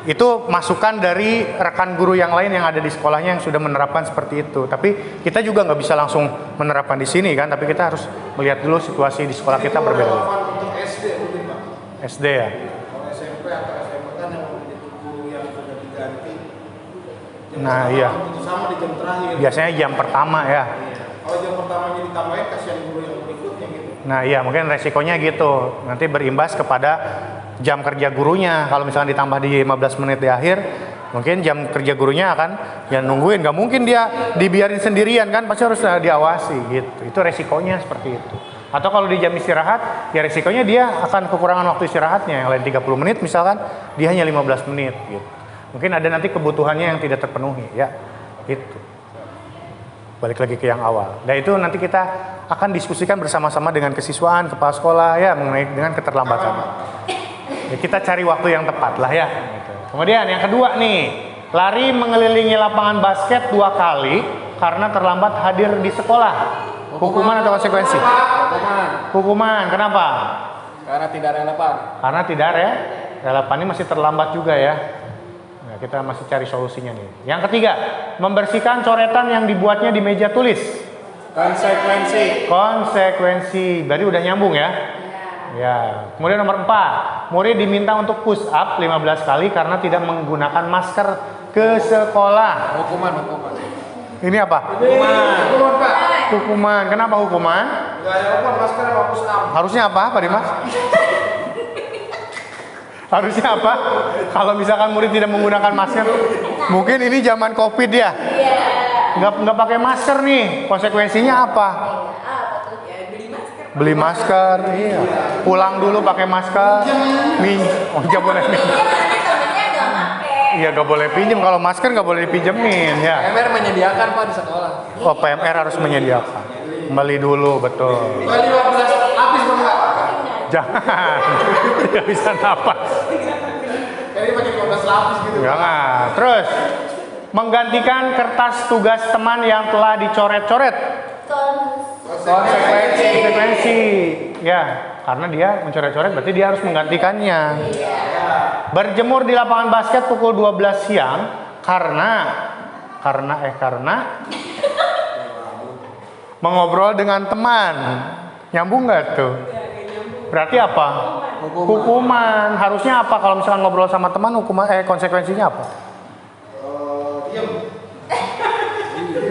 Itu masukan dari rekan guru yang lain yang ada di sekolahnya yang sudah menerapkan seperti itu. Tapi kita juga nggak bisa langsung menerapkan di sini kan, tapi kita harus melihat dulu situasi di sekolah kita berbeda. Relevan untuk SD mungkin Pak. SD ya. Kalau SMP atau SMA kan yang menjadi guru yang sudah diganti. Nah, iya. Itu sama di jam terakhir. Biasanya jam pertama ya. Kalau jam pertamanya ditambahin kasihan guru yang berikutnya gitu. Nah iya, mungkin resikonya gitu. Nanti berimbas kepada jam kerja gurunya. Kalau misalnya ditambah di 15 menit di akhir, mungkin jam kerja gurunya akan ya nungguin. Gak mungkin dia dibiarin sendirian kan, pasti harus diawasi gitu. Itu resikonya seperti itu. Atau kalau di jam istirahat, ya resikonya dia akan kekurangan waktu istirahatnya. Yang lain 30 menit misalkan, dia hanya 15 menit gitu. Mungkin ada nanti kebutuhannya yang tidak terpenuhi ya. Gitu. Balik lagi ke yang awal. Dan itu nanti kita akan diskusikan bersama-sama dengan kesiswaan, kepala sekolah ya mengenai dengan keterlambatan. Ya, kita cari waktu yang tepat lah ya. Gitu. Kemudian yang kedua nih, lari mengelilingi lapangan basket 2 kali karena terlambat hadir di sekolah. Hukuman atau konsekuensi? Hukuman. Kenapa? Karena tidak relevan. Karena tidak relevan, ini masih terlambat juga ya. Nah, kita masih cari solusinya nih. Yang ketiga, membersihkan coretan yang dibuatnya di meja tulis. Konsekuensi. Berarti udah nyambung ya? Ya. Kemudian nomor 4, murid diminta untuk push up 15 kali karena tidak menggunakan masker ke sekolah. Hukuman. Ini apa? Hukuman Pak. Hukuman. Kenapa hukuman? Nggak ada apa masker apa push up. Harusnya apa, Pak Dimas? Harusnya apa? Kalau misalkan murid tidak menggunakan masker, mungkin ini zaman COVID ya. Nggak pakai masker nih. Konsekuensinya apa? Ya beli masker. Beli masker, iya. Pulang dulu pakai masker. Nggak boleh minjem. Iya, nggak boleh pinjem. Kalau masker nggak boleh dipinjemin ya. PMR menyediakan Pak di sekolah. Oh, PMR harus menyediakan. Beli dulu, betul. 15 lapis Bang Pak. Jangan. Tidak bisa napas. Kayaknya pakai 15 lapis gitu. Jangan. Terus menggantikan kertas tugas teman yang telah dicoret-coret. Konsekuensi. Ya, karena dia mencoret-coret berarti dia harus menggantikannya. Berjemur di lapangan basket pukul 12 siang karena Mengobrol dengan teman. Nyambung nggak tuh? Berarti apa? Hukuman. Harusnya apa kalau misalkan ngobrol sama teman, hukuman konsekuensinya apa? Diam.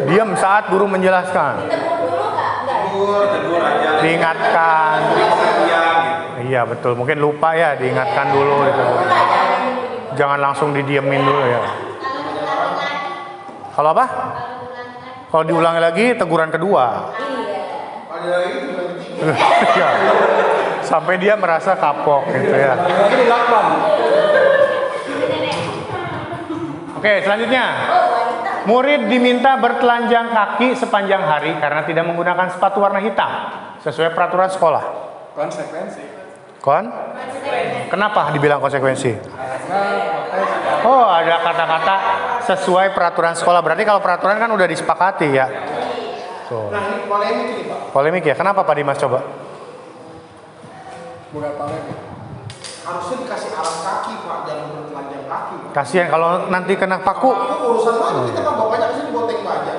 Diam saat guru menjelaskan. Ditegur dulu nggak? Nggak. Tegur aja. Diingatkan. Diam gitu. Iya betul, mungkin lupa ya, diingatkan dulu gitu. Jangan langsung didiemin dulu ya. Kalau apa? Kalau diulangi lagi, teguran kedua. Ada lagi juga ketiga. Ya. Sampai dia merasa kapok gitu ya. Lagi di lakban. Oke, selanjutnya. Murid diminta bertelanjang kaki sepanjang hari karena tidak menggunakan sepatu warna hitam sesuai peraturan sekolah. Konsekuensi. Kenapa dibilang konsekuensi? Karena Oh, ada kata-kata sesuai peraturan sekolah. Berarti kalau peraturan kan udah disepakati ya. Tuh. Nah ini polemik ini Pak. Polemik ya. Kenapa Pak Dimas coba? bukan polemik. Harusnya dikasih alas kaki Pak, jangan bertelanjang kaki Pak. Kasihan kalau nanti kena paku. Aku urusan lagi kita kan bapaknya kesini boteng baja.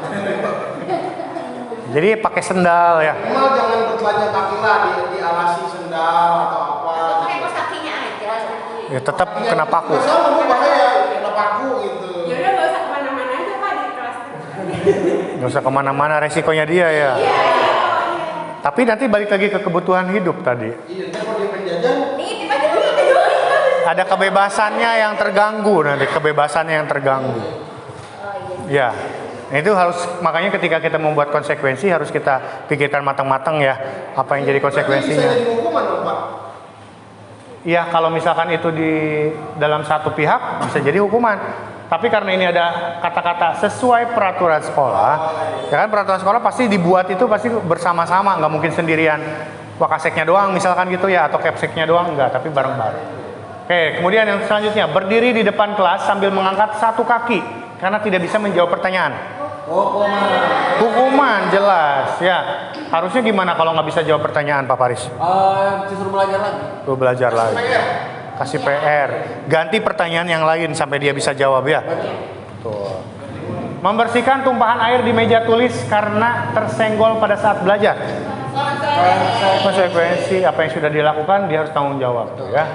Jadi pakai sendal ya. Minimal jangan bertelanjang kaki lah, dialasi sendal atau apa. Pakai kos kakinya aja. Ya tetap kena paku. Nggak sama Bu, bahaya kena paku gitu. Ya udah nggak usah kemana-mana aja Pak di kelas. Nggak usah kemana-mana, resikonya dia ya. Tapi nanti balik lagi ke kebutuhan hidup tadi. Iya, ntar kalau dia penjajan, Nih, tiba dulu, tiba dulu. Ada kebebasannya yang terganggu nanti, kebebasannya yang terganggu. Oh iya. Ya, nah, itu harus, makanya ketika kita membuat konsekuensi harus kita pikirkan matang-matang ya, apa yang jadi berarti bisa konsekuensinya. jadi hukuman dong Pak. Iya, kalau misalkan itu di dalam satu pihak bisa jadi hukuman. Tapi karena ini ada kata-kata sesuai peraturan sekolah, ya kan peraturan sekolah pasti dibuat itu pasti bersama-sama, nggak mungkin sendirian. Wakaseknya doang misalkan gitu ya, atau kepseknya doang enggak, tapi bareng-bareng. Oke, kemudian yang selanjutnya, berdiri di depan kelas sambil mengangkat satu kaki karena tidak bisa menjawab pertanyaan. Hukuman jelas ya. Harusnya gimana kalau nggak bisa jawab pertanyaan Pak Faris? Disuruh belajar lagi. Lu belajar lagi. Kasih PR. Ganti pertanyaan yang lain sampai dia bisa jawab ya. Tuh. Membersihkan tumpahan air di meja tulis karena tersenggol pada saat belajar. Konsekuensi apa yang sudah dilakukan dia harus tanggung jawab tuh ya.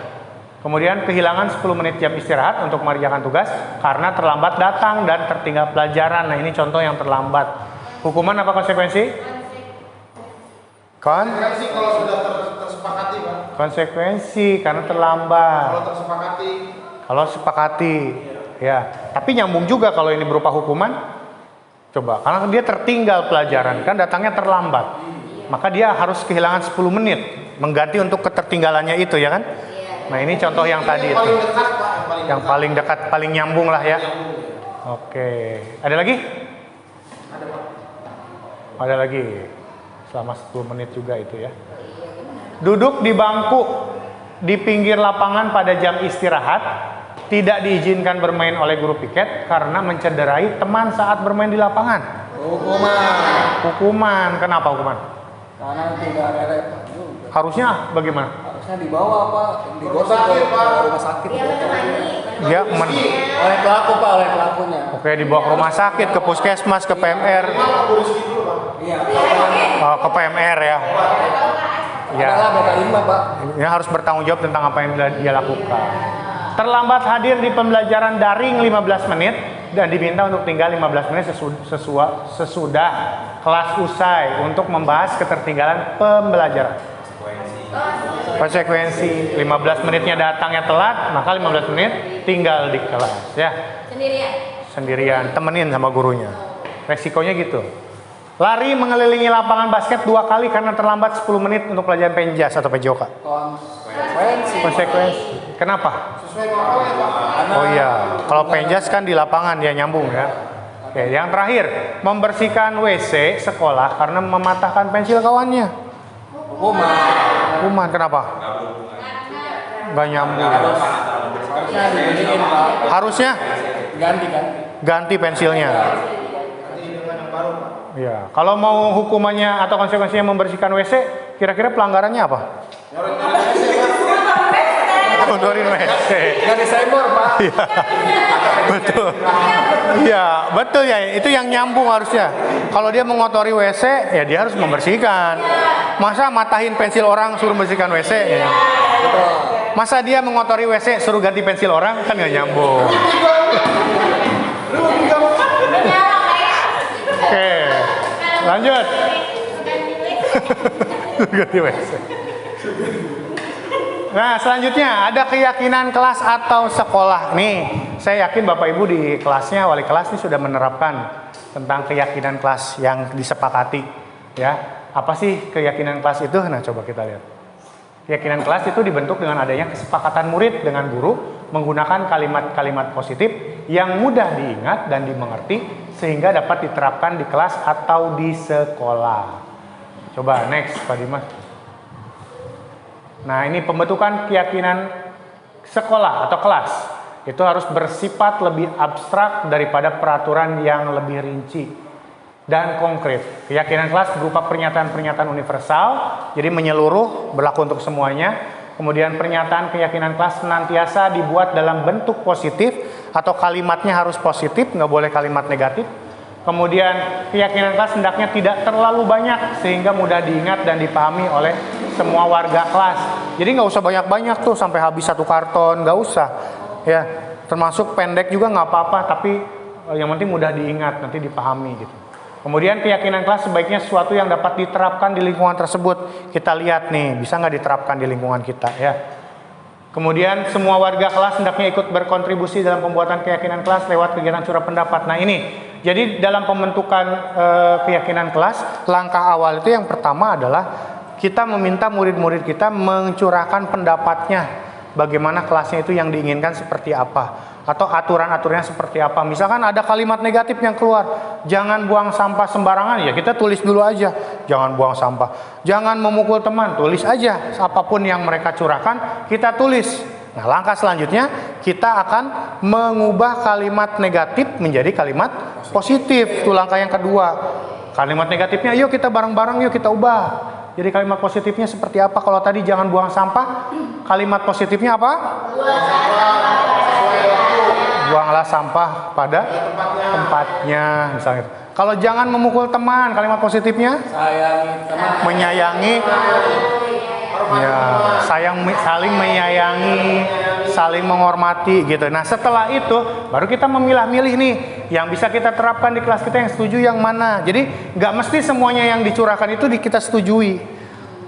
Kemudian kehilangan 10 menit jam istirahat untuk mengerjakan tugas karena terlambat datang dan tertinggal pelajaran. Nah, ini contoh yang terlambat. Hukuman apa konsekuensi? Konsekuensi kalau sudah tersepakati Pak. Konsekuensi karena terlambat. Kalau tersepakati. Kalau sepakati, ya. Tapi nyambung juga kalau ini berupa hukuman. Coba, karena dia tertinggal pelajaran, kan datangnya terlambat. Maka dia harus kehilangan 10 menit mengganti untuk ketertinggalannya itu ya kan? Nah, ini contoh yang tadi Yang itu. paling dekat Pak, Yang paling dekat, paling nyambung lah ya. Oke. Ada lagi? Ada Pak. Ada lagi. Selama 10 menit juga itu ya. Duduk di bangku di pinggir lapangan pada jam istirahat, tidak diizinkan bermain oleh guru piket karena mencederai teman saat bermain di lapangan. Hukuman. Kenapa hukuman? Karena tidak relevan juga. Harusnya bagaimana? Harusnya dibawa Pak, digosok sakit, ke Pak. rumah sakit. Dia menemani. Dia Oleh pelaku Pak, oleh pelakunya. Oke, dibawa ke rumah sakit, ke puskesmas, ke PMR. Minimal aku Rizky dulu Pak. Iya. Oh, ke PMR ya. Ya. Adalah beta 5 Pak. Ini harus bertanggung jawab tentang apa yang dia lakukan. Terlambat hadir di pembelajaran daring 15 menit dan diminta untuk tinggal 15 menit sesudah kelas usai untuk membahas ketertinggalan pembelajaran. Konsekuensi 15 menitnya datangnya telat, maka 15 menit tinggal di kelas ya. Sendirian, temenin sama gurunya. Resikonya gitu. Lari mengelilingi lapangan basket 2 kali karena terlambat 10 menit untuk pelajaran penjas atau PJOK. Konsekuensi. Kenapa? Sesuai normalnya Pak. Oh iya, kalau penjas kan di lapangan dia nyambung ya. Oke, yang terakhir, membersihkan WC sekolah karena mematahkan pensil kawannya. Hukuman kenapa? Nggak nyambung. Harusnya dibeliin Pak. Harusnya ganti pensilnya. Nanti dengan yang baru Pak. Ya, kalau mau hukumannya atau konsekuensinya membersihkan WC, kira-kira pelanggarannya apa? Nyoret-nyoret WC Pak. Kotorin WC. Nggak disembor Pak. Iya, betul. Iya, betul ya. Itu yang nyambung harusnya. Kalau dia mengotori WC, ya dia harus membersihkan. Masa matahin pensil orang suruh membersihkan WC? Ya. Masa dia mengotori WC suruh ganti pensil orang? Kan nggak nyambung. Oke, lanjut. Ganti WC. Nah, selanjutnya ada keyakinan kelas atau sekolah. Nih, saya yakin Bapak Ibu di kelasnya, wali kelas ini sudah menerapkan tentang keyakinan kelas yang disepakati. Ya, apa sih keyakinan kelas itu? Nah, coba kita lihat. Keyakinan kelas itu dibentuk dengan adanya kesepakatan murid dengan guru menggunakan kalimat-kalimat positif yang mudah diingat dan dimengerti sehingga dapat diterapkan di kelas atau di sekolah. Coba next, Pak Dimas. Nah, ini pembentukan keyakinan sekolah atau kelas. Itu harus bersifat lebih abstrak daripada peraturan yang lebih rinci dan konkret. Keyakinan kelas berupa pernyataan-pernyataan universal, jadi menyeluruh, berlaku untuk semuanya. Kemudian pernyataan keyakinan kelas senantiasa dibuat dalam bentuk positif atau kalimatnya harus positif, nggak boleh kalimat negatif. Kemudian keyakinan kelas hendaknya tidak terlalu banyak sehingga mudah diingat dan dipahami oleh semua warga kelas. Jadi nggak usah banyak-banyak tuh sampai habis satu karton, nggak usah. Ya, termasuk pendek juga nggak apa-apa, tapi yang penting mudah diingat, nanti dipahami gitu. Kemudian keyakinan kelas sebaiknya sesuatu yang dapat diterapkan di lingkungan tersebut. Kita lihat nih, bisa nggak diterapkan di lingkungan kita ya. Kemudian semua warga kelas hendaknya ikut berkontribusi dalam pembuatan keyakinan kelas lewat kegiatan curah pendapat. Nah ini, jadi dalam pembentukan keyakinan kelas, langkah awal itu yang pertama adalah kita meminta murid-murid kita mencurahkan pendapatnya. Bagaimana kelasnya itu yang diinginkan seperti apa. Atau aturan-aturannya seperti apa. Misalkan ada kalimat negatif yang keluar. Jangan buang sampah sembarangan, ya kita tulis dulu aja. Jangan buang sampah. Jangan memukul teman, tulis aja. Apapun yang mereka curahkan, kita tulis. Nah, langkah selanjutnya kita akan mengubah kalimat negatif menjadi kalimat positif. Itu langkah yang kedua. Kalimat negatifnya, yuk kita bareng-bareng, yuk kita ubah. Jadi kalimat positifnya seperti apa? Kalau tadi jangan buang sampah, kalimat positifnya apa? Buanglah sampah pada tempatnya, misalnya. Kalau jangan memukul teman, kalimat positifnya? Sayangi teman. Menyayangi. Ya, saling menyayangi, saling menghormati gitu. Nah, setelah itu baru kita memilah-milih nih yang bisa kita terapkan di kelas kita, yang setuju yang mana. Jadi nggak mesti semuanya yang dicurahkan itu kita setujui.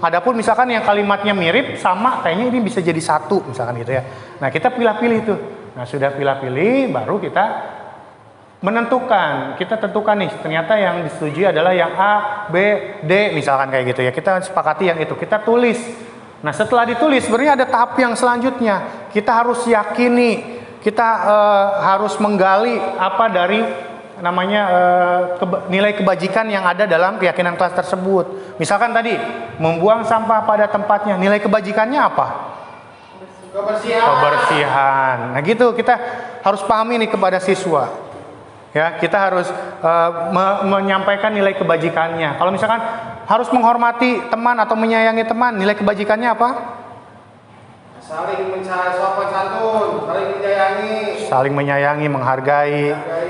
Adapun misalkan yang kalimatnya mirip sama, kayaknya ini bisa jadi satu misalkan gitu ya. Nah, kita pilih-pilih tuh. Nah, sudah pilih-pilih baru kita menentukan, kita tentukan nih ternyata yang disetujui adalah yang A, B, D misalkan kayak gitu ya. Kita sepakati yang itu, kita tulis. Nah, setelah ditulis sebenarnya ada tahap yang selanjutnya. Kita harus yakini, kita harus menggali apa dari namanya nilai kebajikan yang ada dalam keyakinan kelas tersebut. Misalkan tadi membuang sampah pada tempatnya, nilai kebajikannya apa? Kebersihan. Nah gitu, kita harus pahami nih kepada siswa. Ya, kita harus menyampaikan nilai kebajikannya. Kalau misalkan harus menghormati teman atau menyayangi teman, nilai kebajikannya apa? Saling mencari sopan santun, saling menyayangi. Saling menyayangi, menghargai,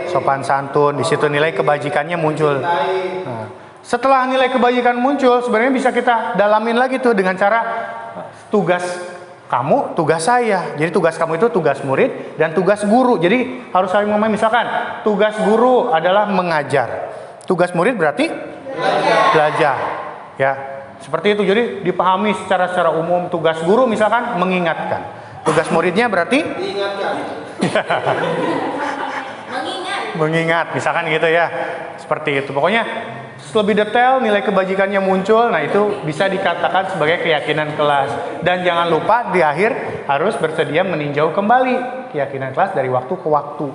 sopan santun. Di situ nilai kebajikannya muncul. Nah, setelah nilai kebajikan muncul, sebenarnya bisa kita dalamin lagi tuh dengan cara tugas kamu, tugas saya. Jadi tugas kamu itu tugas murid dan tugas guru. Jadi harus saling memahami. Misalkan tugas guru adalah mengajar, tugas murid berarti belajar. Ya, seperti itu. Jadi dipahami secara umum. Tugas guru misalkan mengingatkan. Tugas muridnya berarti Diingatkan. mengingat, misalkan gitu ya. Seperti itu. Pokoknya lebih detail nilai kebajikannya muncul. Nah, itu bisa dikatakan sebagai keyakinan kelas. Dan jangan lupa di akhir harus bersedia meninjau kembali keyakinan kelas dari waktu ke waktu.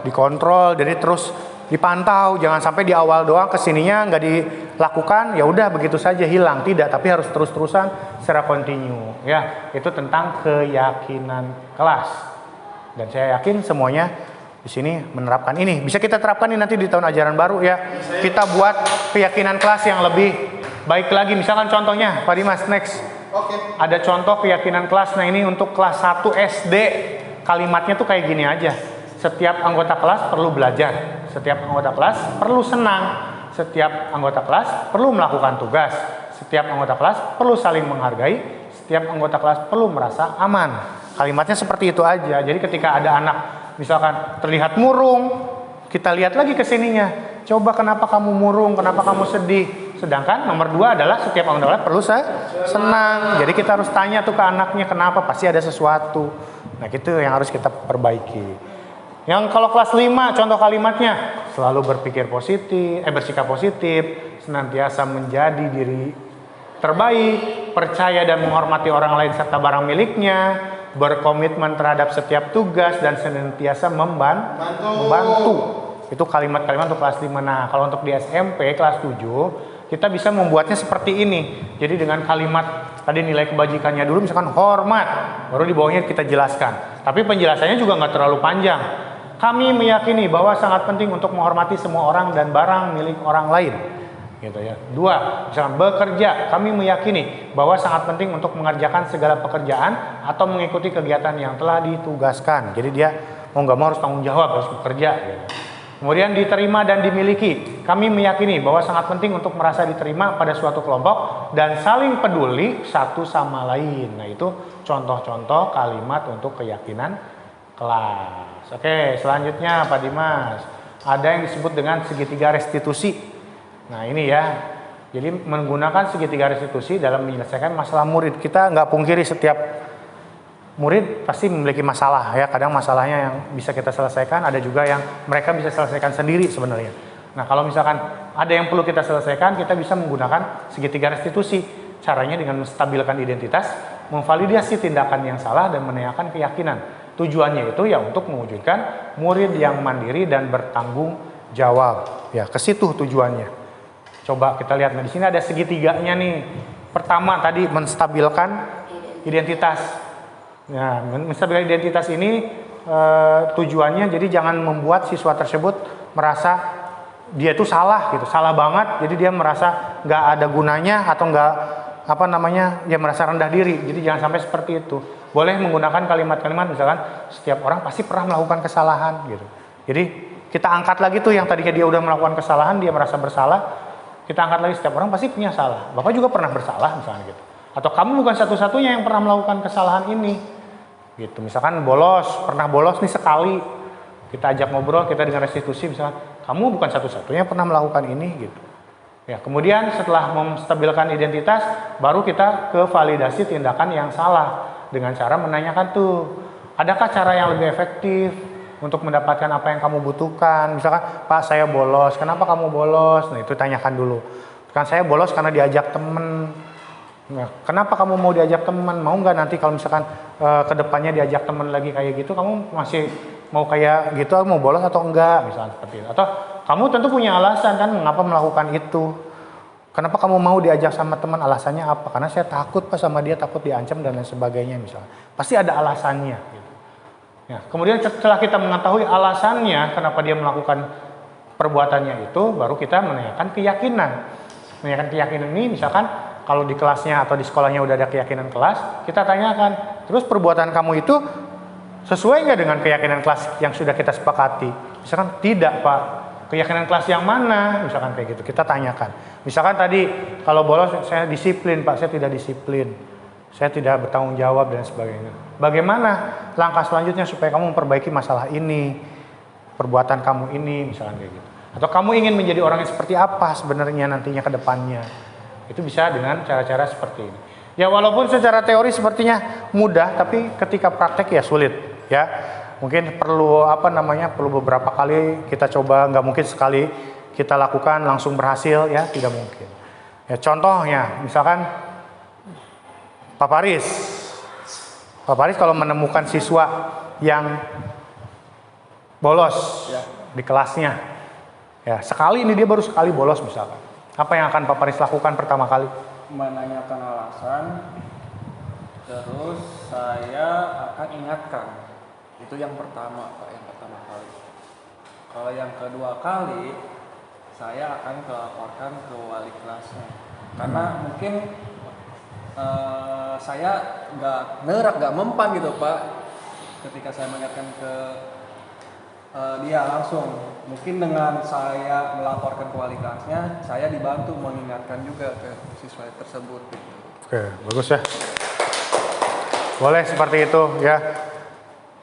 Dikontrol, jadi terus dipantau. Jangan sampai di awal doang kesininya nggak dilakukan, ya udah begitu saja hilang. Tidak, tapi harus terus-terusan secara kontinu. Ya, itu tentang keyakinan kelas. Dan saya yakin semuanya di sini menerapkan ini. Bisa kita terapkan ini nanti di tahun ajaran baru ya. Kita buat keyakinan kelas yang lebih baik lagi. Misalkan contohnya, Pak Dimas, next. Oke. Ada contoh keyakinan kelas. Nah, ini untuk kelas 1 SD. Kalimatnya tuh kayak gini aja. Setiap anggota kelas perlu belajar. Setiap anggota kelas perlu senang. setiap anggota kelas perlu melakukan tugas, setiap anggota kelas perlu saling menghargai, setiap anggota kelas perlu merasa aman. Kalimatnya seperti itu aja. Jadi ketika ada anak misalkan terlihat murung, kita lihat lagi ke sininya. Coba kenapa kamu murung, kenapa kamu sedih. Sedangkan nomor 2 adalah setiap anggota kelas perlu senang. Jadi kita harus tanya tuh ke anaknya kenapa, pasti ada sesuatu. Nah itu yang harus kita perbaiki. Yang kalau kelas 5 contoh kalimatnya selalu berpikir positif, bersikap positif, senantiasa menjadi diri terbaik, percaya dan menghormati orang lain serta barang miliknya, berkomitmen terhadap setiap tugas dan senantiasa membantu. Itu kalimat-kalimat untuk kelas 5. Nah, kalau untuk di SMP kelas 7 kita bisa membuatnya seperti ini. Jadi dengan kalimat tadi nilai kebajikannya dulu misalkan hormat, baru di bawahnya kita jelaskan. Tapi penjelasannya juga nggak terlalu panjang. Kami meyakini bahwa sangat penting untuk menghormati semua orang dan barang milik orang lain. Gitu ya. 2, misalkan bekerja, kami meyakini bahwa sangat penting untuk mengerjakan segala pekerjaan atau mengikuti kegiatan yang telah ditugaskan. Jadi dia mau nggak mau harus tanggung jawab, harus bekerja. Gitu. Kemudian diterima dan dimiliki. Kami meyakini bahwa sangat penting untuk merasa diterima pada suatu kelompok dan saling peduli satu sama lain. Nah itu contoh-contoh kalimat untuk keyakinan kelas. Oke, selanjutnya Pak Dimas. Ada yang disebut dengan segitiga restitusi. Nah ini ya. Jadi menggunakan segitiga restitusi dalam menyelesaikan masalah murid. Kita nggak pungkiri setiap murid pasti memiliki masalah ya. Kadang masalahnya yang bisa kita selesaikan, ada juga yang mereka bisa selesaikan sendiri sebenarnya. Nah kalau misalkan ada yang perlu kita selesaikan, kita bisa menggunakan segitiga restitusi. Caranya dengan menstabilkan identitas, memvalidasi tindakan yang salah dan menanyakan keyakinan. Tujuannya itu ya untuk mewujudkan murid yang mandiri dan bertanggung jawab. Ya ke situ tujuannya. Coba kita lihat. Nah di sini ada segitiganya nih. Pertama tadi menstabilkan identitas. Nah, menstabilkan identitas ini tujuannya jadi jangan membuat siswa tersebut merasa dia itu salah gitu, salah banget. Jadi dia merasa nggak ada gunanya atau nggak dia merasa rendah diri. Jadi jangan sampai seperti itu. Boleh menggunakan kalimat-kalimat misalkan setiap orang pasti pernah melakukan kesalahan gitu. Jadi kita angkat lagi tuh yang tadinya dia udah melakukan kesalahan, dia merasa bersalah. Kita angkat lagi setiap orang pasti punya salah. Bapak juga pernah bersalah misalnya gitu. Atau kamu bukan satu-satunya yang pernah melakukan kesalahan ini. Gitu. Misalkan pernah bolos nih sekali. Kita ajak ngobrol, kita dengan restitusi misalkan, kamu bukan satu-satunya yang pernah melakukan ini gitu. Ya, kemudian setelah menstabilkan identitas, baru kita ke validasi tindakan yang salah dengan cara menanyakan tuh, adakah cara yang lebih efektif untuk mendapatkan apa yang kamu butuhkan? Misalkan, Pak saya bolos, kenapa kamu bolos? Nah itu tanyakan dulu. Kan saya bolos karena diajak temen. Nah, kenapa kamu mau diajak teman? Mau nggak nanti kalau misalkan kedepannya diajak teman lagi kayak gitu, kamu masih mau kayak gitu, mau bolos atau enggak? Misalnya seperti itu. Atau kamu tentu punya alasan kan mengapa melakukan itu. Kenapa kamu mau diajak sama teman? Alasannya apa? Karena saya takut Pak sama dia, takut diancam dan lain sebagainya misalnya. Pasti ada alasannya. Gitu. Ya, kemudian setelah kita mengetahui alasannya kenapa dia melakukan perbuatannya itu, baru kita menanyakan keyakinan. Menanyakan keyakinan ini misalkan kalau di kelasnya atau di sekolahnya udah ada keyakinan kelas, kita tanyakan, terus perbuatan kamu itu sesuai nggak dengan keyakinan kelas yang sudah kita sepakati? Misalkan tidak Pak, keyakinan kelas yang mana? Misalkan kayak gitu, kita tanyakan. Misalkan tadi kalau bolos saya disiplin Pak, saya tidak disiplin, saya tidak bertanggung jawab dan sebagainya. Bagaimana langkah selanjutnya supaya kamu memperbaiki masalah ini, perbuatan kamu ini, misalkan kayak gitu. Atau kamu ingin menjadi orang yang seperti apa sebenarnya nantinya ke depannya? Itu bisa dengan cara-cara seperti ini. Ya walaupun secara teori sepertinya mudah, tapi ketika praktek ya sulit. Ya mungkin perlu perlu beberapa kali kita coba, nggak mungkin sekali kita lakukan langsung berhasil ya, tidak mungkin. Ya contohnya misalkan Pak Paris kalau menemukan siswa yang bolos di kelasnya, ya sekali ini dia baru sekali bolos misalkan. Apa yang akan Pak Paris lakukan pertama kali? Menanyakan alasan, terus saya akan ingatkan. Itu yang pertama Pak, yang pertama kali. Kalau yang kedua kali, saya akan laporkan ke wali kelasnya. Karena mungkin saya nggak mempan gitu Pak. Ketika saya mengingatkan ke Dia langsung. Mungkin dengan saya melaporkan ke wali kelasnya, saya dibantu mengingatkan juga ke siswa tersebut. Gitu. Oke, bagus ya. Boleh seperti itu ya,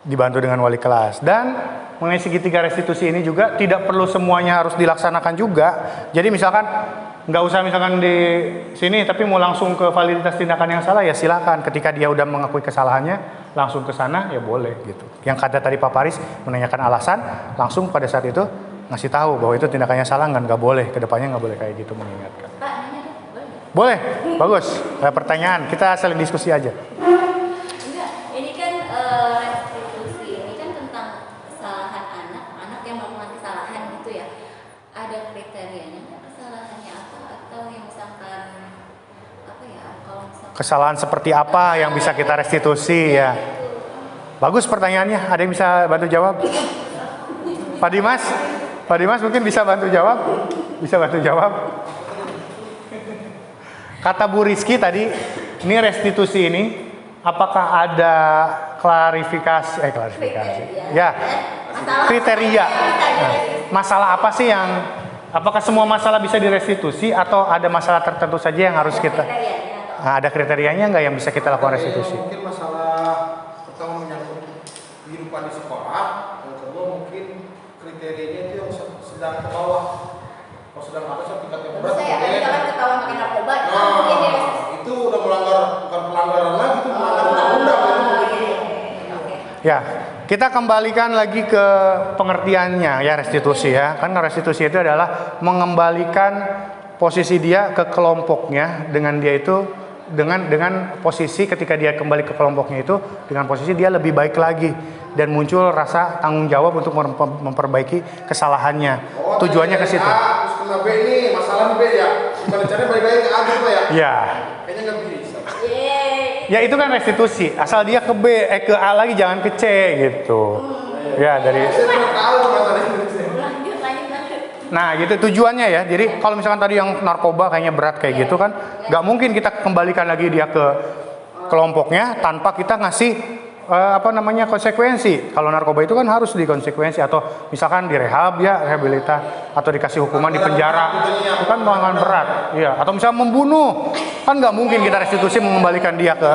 dibantu dengan wali kelas. Dan mengenai segitiga restitusi ini juga tidak perlu semuanya harus dilaksanakan juga. Jadi misalkan nggak usah misalkan di sini tapi mau langsung ke validitas tindakan yang salah ya silakan. Ketika dia udah mengakui kesalahannya langsung ke sana ya boleh gitu. Yang kata tadi Pak Paris menanyakan alasan, langsung pada saat itu ngasih tahu bahwa itu tindakannya salah, nggak boleh, kedepannya nggak boleh kayak gitu, mengingatkan. Pak, nanya dong, boleh nggak? Boleh, bagus. Ada pertanyaan, kita saling diskusi aja. Enggak, ini kan restitusi, ini kan tentang kesalahan anak yang melakukan kesalahan gitu ya. Ada kriterianya nggak kesalahannya apa? Atau yang misalkan apa ya? Kalau misalkan Kesalahan seperti apa yang bisa kita restitusi ya? Bagus pertanyaannya. Ada yang bisa bantu jawab? Pak Dimas mungkin bisa bantu jawab? Bisa bantu jawab? Kata Bu Rizky tadi, ini restitusi ini apakah ada klarifikasi? Ya, kriteria. Nah, masalah apa sih yang, apakah semua masalah bisa direstitusi atau ada masalah tertentu saja yang harus kita? Nah, ada kriterianya nggak yang bisa kita lakukan restitusi? Mungkin masalah pertama menyangkut kehidupan di sekolah, yang kedua mungkin kriterianya itu yang sedang ke bawah. Kalau sedang ke atas tingkat yang berat. Maksudnya ya, tadi kan ketahuan pakai narkoba, mungkin ya. Itu udah melanggar, bukan pelanggaran lagi, itu melanggar undang-undang. Ya, kita kembalikan lagi ke pengertiannya ya restitusi ya. Kan restitusi itu adalah mengembalikan posisi dia ke kelompoknya dengan dia itu dengan posisi ketika dia kembali ke kelompoknya itu dengan posisi dia lebih baik lagi dan muncul rasa tanggung jawab untuk memperbaiki kesalahannya. Tujuannya ke situ. Terus kena B nih, masalah B ya. Gimana caranya balik-balik ke A gitu ya? Ya. Kayaknya nggak bisa. Ya itu kan restitusi. Asal dia ke B, ke A lagi jangan ke C gitu. Ya dari. Saya belum tahu masalahnya. Lanjut. Nah gitu tujuannya ya. Jadi kalau misalkan tadi yang narkoba kayaknya berat kayak gitu kan, nggak mungkin kita kembalikan lagi dia ke kelompoknya tanpa kita ngasih konsekuensi. Kalau narkoba itu kan harus dikonsekuensi atau misalkan direhab ya, rehabilitas atau dikasih hukuman di penjara. Itu kan pelanggaran berat. Iya, atau misalnya membunuh. Kan nggak mungkin kita restitusi mengembalikan dia ke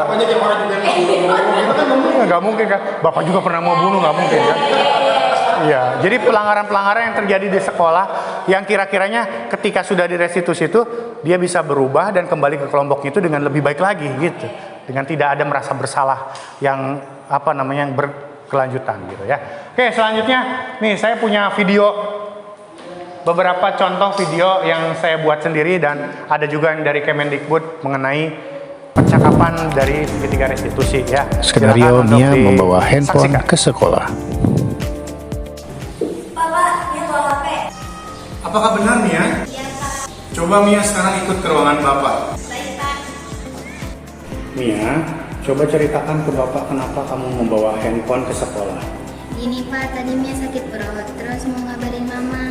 nggak mungkin kan. Bapak juga pernah mau bunuh, nggak mungkin kan. Iya, jadi pelanggaran-pelanggaran yang terjadi di sekolah yang kira-kiranya ketika sudah direstitusi itu dia bisa berubah dan kembali ke kelompoknya itu dengan lebih baik lagi gitu. Dengan tidak ada merasa bersalah yang yang berkelanjutan gitu ya. Oke, selanjutnya nih saya punya video, beberapa contoh video yang saya buat sendiri dan ada juga yang dari Kemendikbud mengenai percakapan dari segitiga restitusi ya. Skenario Mia membawa handphone ke sekolah. Papa, dia bawa HP. Apakah benar Mia? Iya, Pak. Coba Mia sekarang ikut ke ruangan Bapak. Baik, Pak. Mia, coba ceritakan ke Bapak kenapa kamu membawa handphone ke sekolah. Gini Pak, tadi Mia sakit perut, terus mau ngabarin Mama.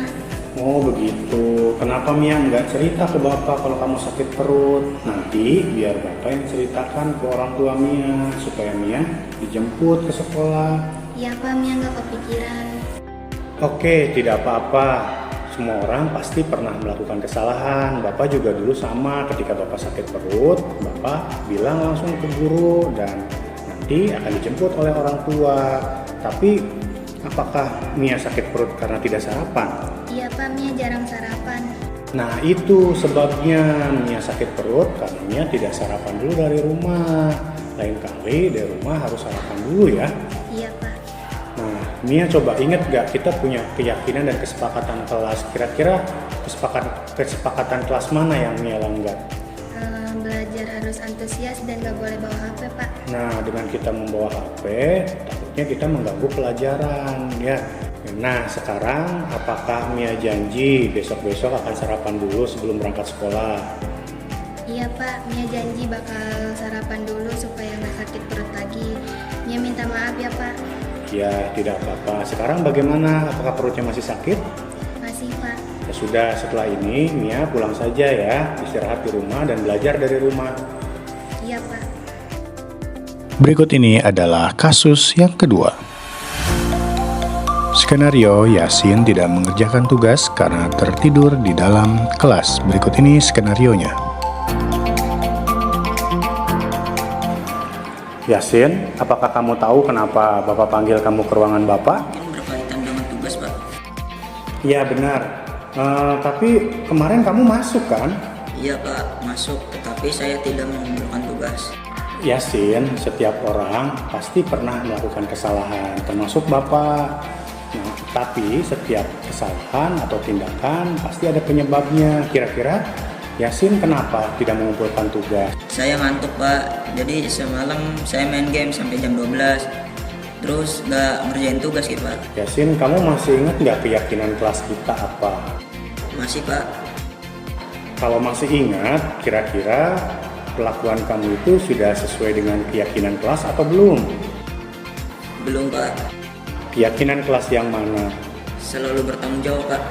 Oh begitu, kenapa Mia nggak cerita ke Bapak kalau kamu sakit perut? Nanti biar Bapak yang ceritakan ke orang tua Mia, supaya Mia dijemput ke sekolah. Iya Pak, Mia nggak kepikiran. Oke, tidak apa-apa. Semua orang pasti pernah melakukan kesalahan. Bapak juga dulu sama, ketika Bapak sakit perut, Bapak bilang langsung ke guru dan nanti akan dijemput oleh orang tua. Tapi apakah Mia sakit perut karena tidak sarapan? Iya Pak, Mia jarang sarapan. Nah itu sebabnya Mia sakit perut karena Mia tidak sarapan dulu dari rumah. Lain kali dari rumah harus sarapan dulu ya. Iya Pak. Nah, Mia coba inget gak kita punya keyakinan dan kesepakatan kelas. Kira-kira kesepakatan kelas mana yang Mia langgar? Belajar harus antusias dan gak boleh bawa HP Pak. Nah, dengan kita membawa HP, takutnya kita mengganggu pelajaran ya. Nah, sekarang apakah Mia janji besok-besok akan sarapan dulu sebelum berangkat sekolah? Iya Pak, Mia janji bakal sarapan dulu supaya nggak sakit perut lagi. Mia minta maaf ya Pak. Ya, tidak apa-apa. Sekarang bagaimana? Apakah perutnya masih sakit? Masih Pak. Ya sudah, setelah ini Mia pulang saja ya, istirahat di rumah dan belajar dari rumah. Iya Pak. Berikut ini adalah kasus yang kedua. skenario Yasin tidak mengerjakan tugas karena tertidur di dalam kelas. Berikut ini skenarionya. Yasin, apakah kamu tahu kenapa Bapak panggil kamu ke ruangan Bapak? Mungkin berkaitan dengan tugas, Pak. Iya benar. Tapi kemarin kamu masuk kan? Iya, Pak, masuk, tetapi saya tidak mengumpulkan tugas. Yasin, setiap orang pasti pernah melakukan kesalahan, termasuk Bapak. Nah, tapi setiap kesalahan atau tindakan pasti ada penyebabnya. Kira-kira Yasin kenapa tidak mengumpulkan tugas? Saya ngantuk, Pak. Jadi semalam saya main game sampai jam 12. Terus nggak ngerjain tugas gitu, Pak. Yasin, kamu masih ingat nggak keyakinan kelas kita apa? Masih, Pak. Kalau masih ingat, kira-kira kelakuan kamu itu sudah sesuai dengan keyakinan kelas atau belum? Belum, Pak. Keyakinan kelas yang mana? Selalu bertanggung jawab, Pak.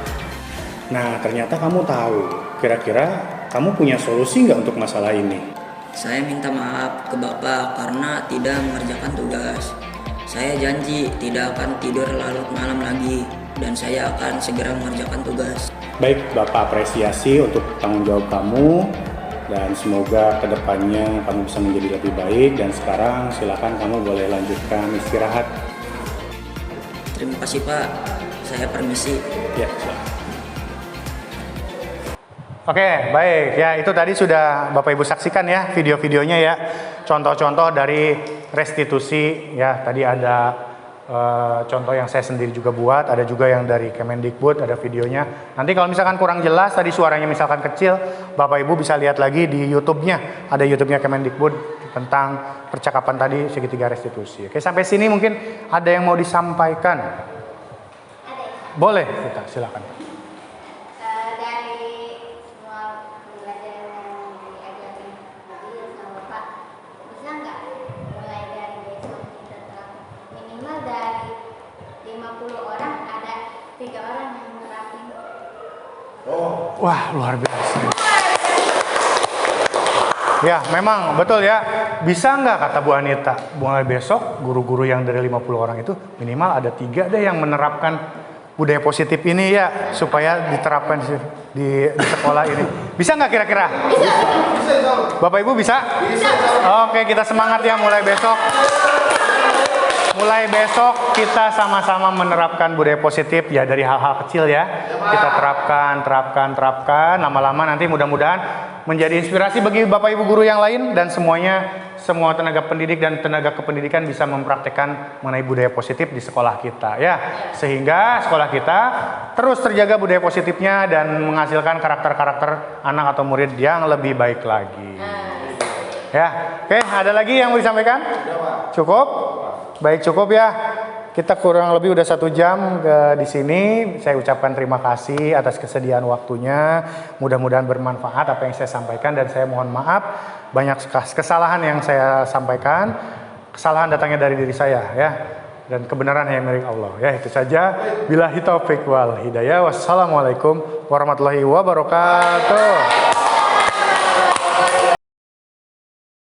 Nah, ternyata kamu tahu. Kira-kira kamu punya solusi nggak untuk masalah ini? Saya minta maaf ke Bapak karena tidak mengerjakan tugas. Saya janji tidak akan tidur larut malam lagi dan saya akan segera mengerjakan tugas. Baik, Bapak apresiasi untuk tanggung jawab kamu dan semoga kedepannya kamu bisa menjadi lebih baik. Dan sekarang silakan kamu boleh lanjutkan istirahat. Terima kasih, Pak. Saya permisi. Ya, silakan. Oke, baik. Ya, itu tadi sudah Bapak Ibu saksikan ya video-videonya ya. Contoh-contoh dari restitusi ya. Tadi ada contoh yang saya sendiri juga buat, ada juga yang dari Kemendikbud, ada videonya. Nanti kalau misalkan kurang jelas, tadi suaranya misalkan kecil, Bapak Ibu bisa lihat lagi di YouTube-nya. Ada YouTube-nya Kemendikbud tentang percakapan tadi segitiga restitusi. Oke, sampai sini mungkin ada yang mau disampaikan. Boleh, kita silakan. Wah, luar biasa. Ya, memang betul ya. Bisa nggak kata Bu Anita, mulai besok guru-guru yang dari 50 orang itu minimal ada 3 deh yang menerapkan budaya positif ini ya, supaya diterapkan di sekolah ini. Bisa nggak kira-kira? Bisa. Bapak Ibu bisa? Bisa. Oke, kita semangat ya mulai besok. Mulai besok kita sama-sama menerapkan budaya positif ya dari hal-hal kecil ya. Kita terapkan. Lama-lama nanti mudah-mudahan menjadi inspirasi bagi Bapak Ibu guru yang lain dan semua tenaga pendidik dan tenaga kependidikan bisa mempraktekkan mengenai budaya positif di sekolah kita ya. Sehingga sekolah kita terus terjaga budaya positifnya dan menghasilkan karakter-karakter anak atau murid yang lebih baik lagi. Ya, oke, ada lagi yang mau disampaikan? Cukup? Baik, cukup ya. Kita kurang lebih udah 1 jam di sini. Saya ucapkan terima kasih atas kesediaan waktunya. Mudah-mudahan bermanfaat apa yang saya sampaikan dan saya mohon maaf banyak kesalahan yang saya sampaikan. Kesalahan datangnya dari diri saya ya. Dan kebenaran hanya milik Allah ya. Itu saja. Billahi taufiq wal hidayah. Wassalamualaikum warahmatullahi wabarakatuh.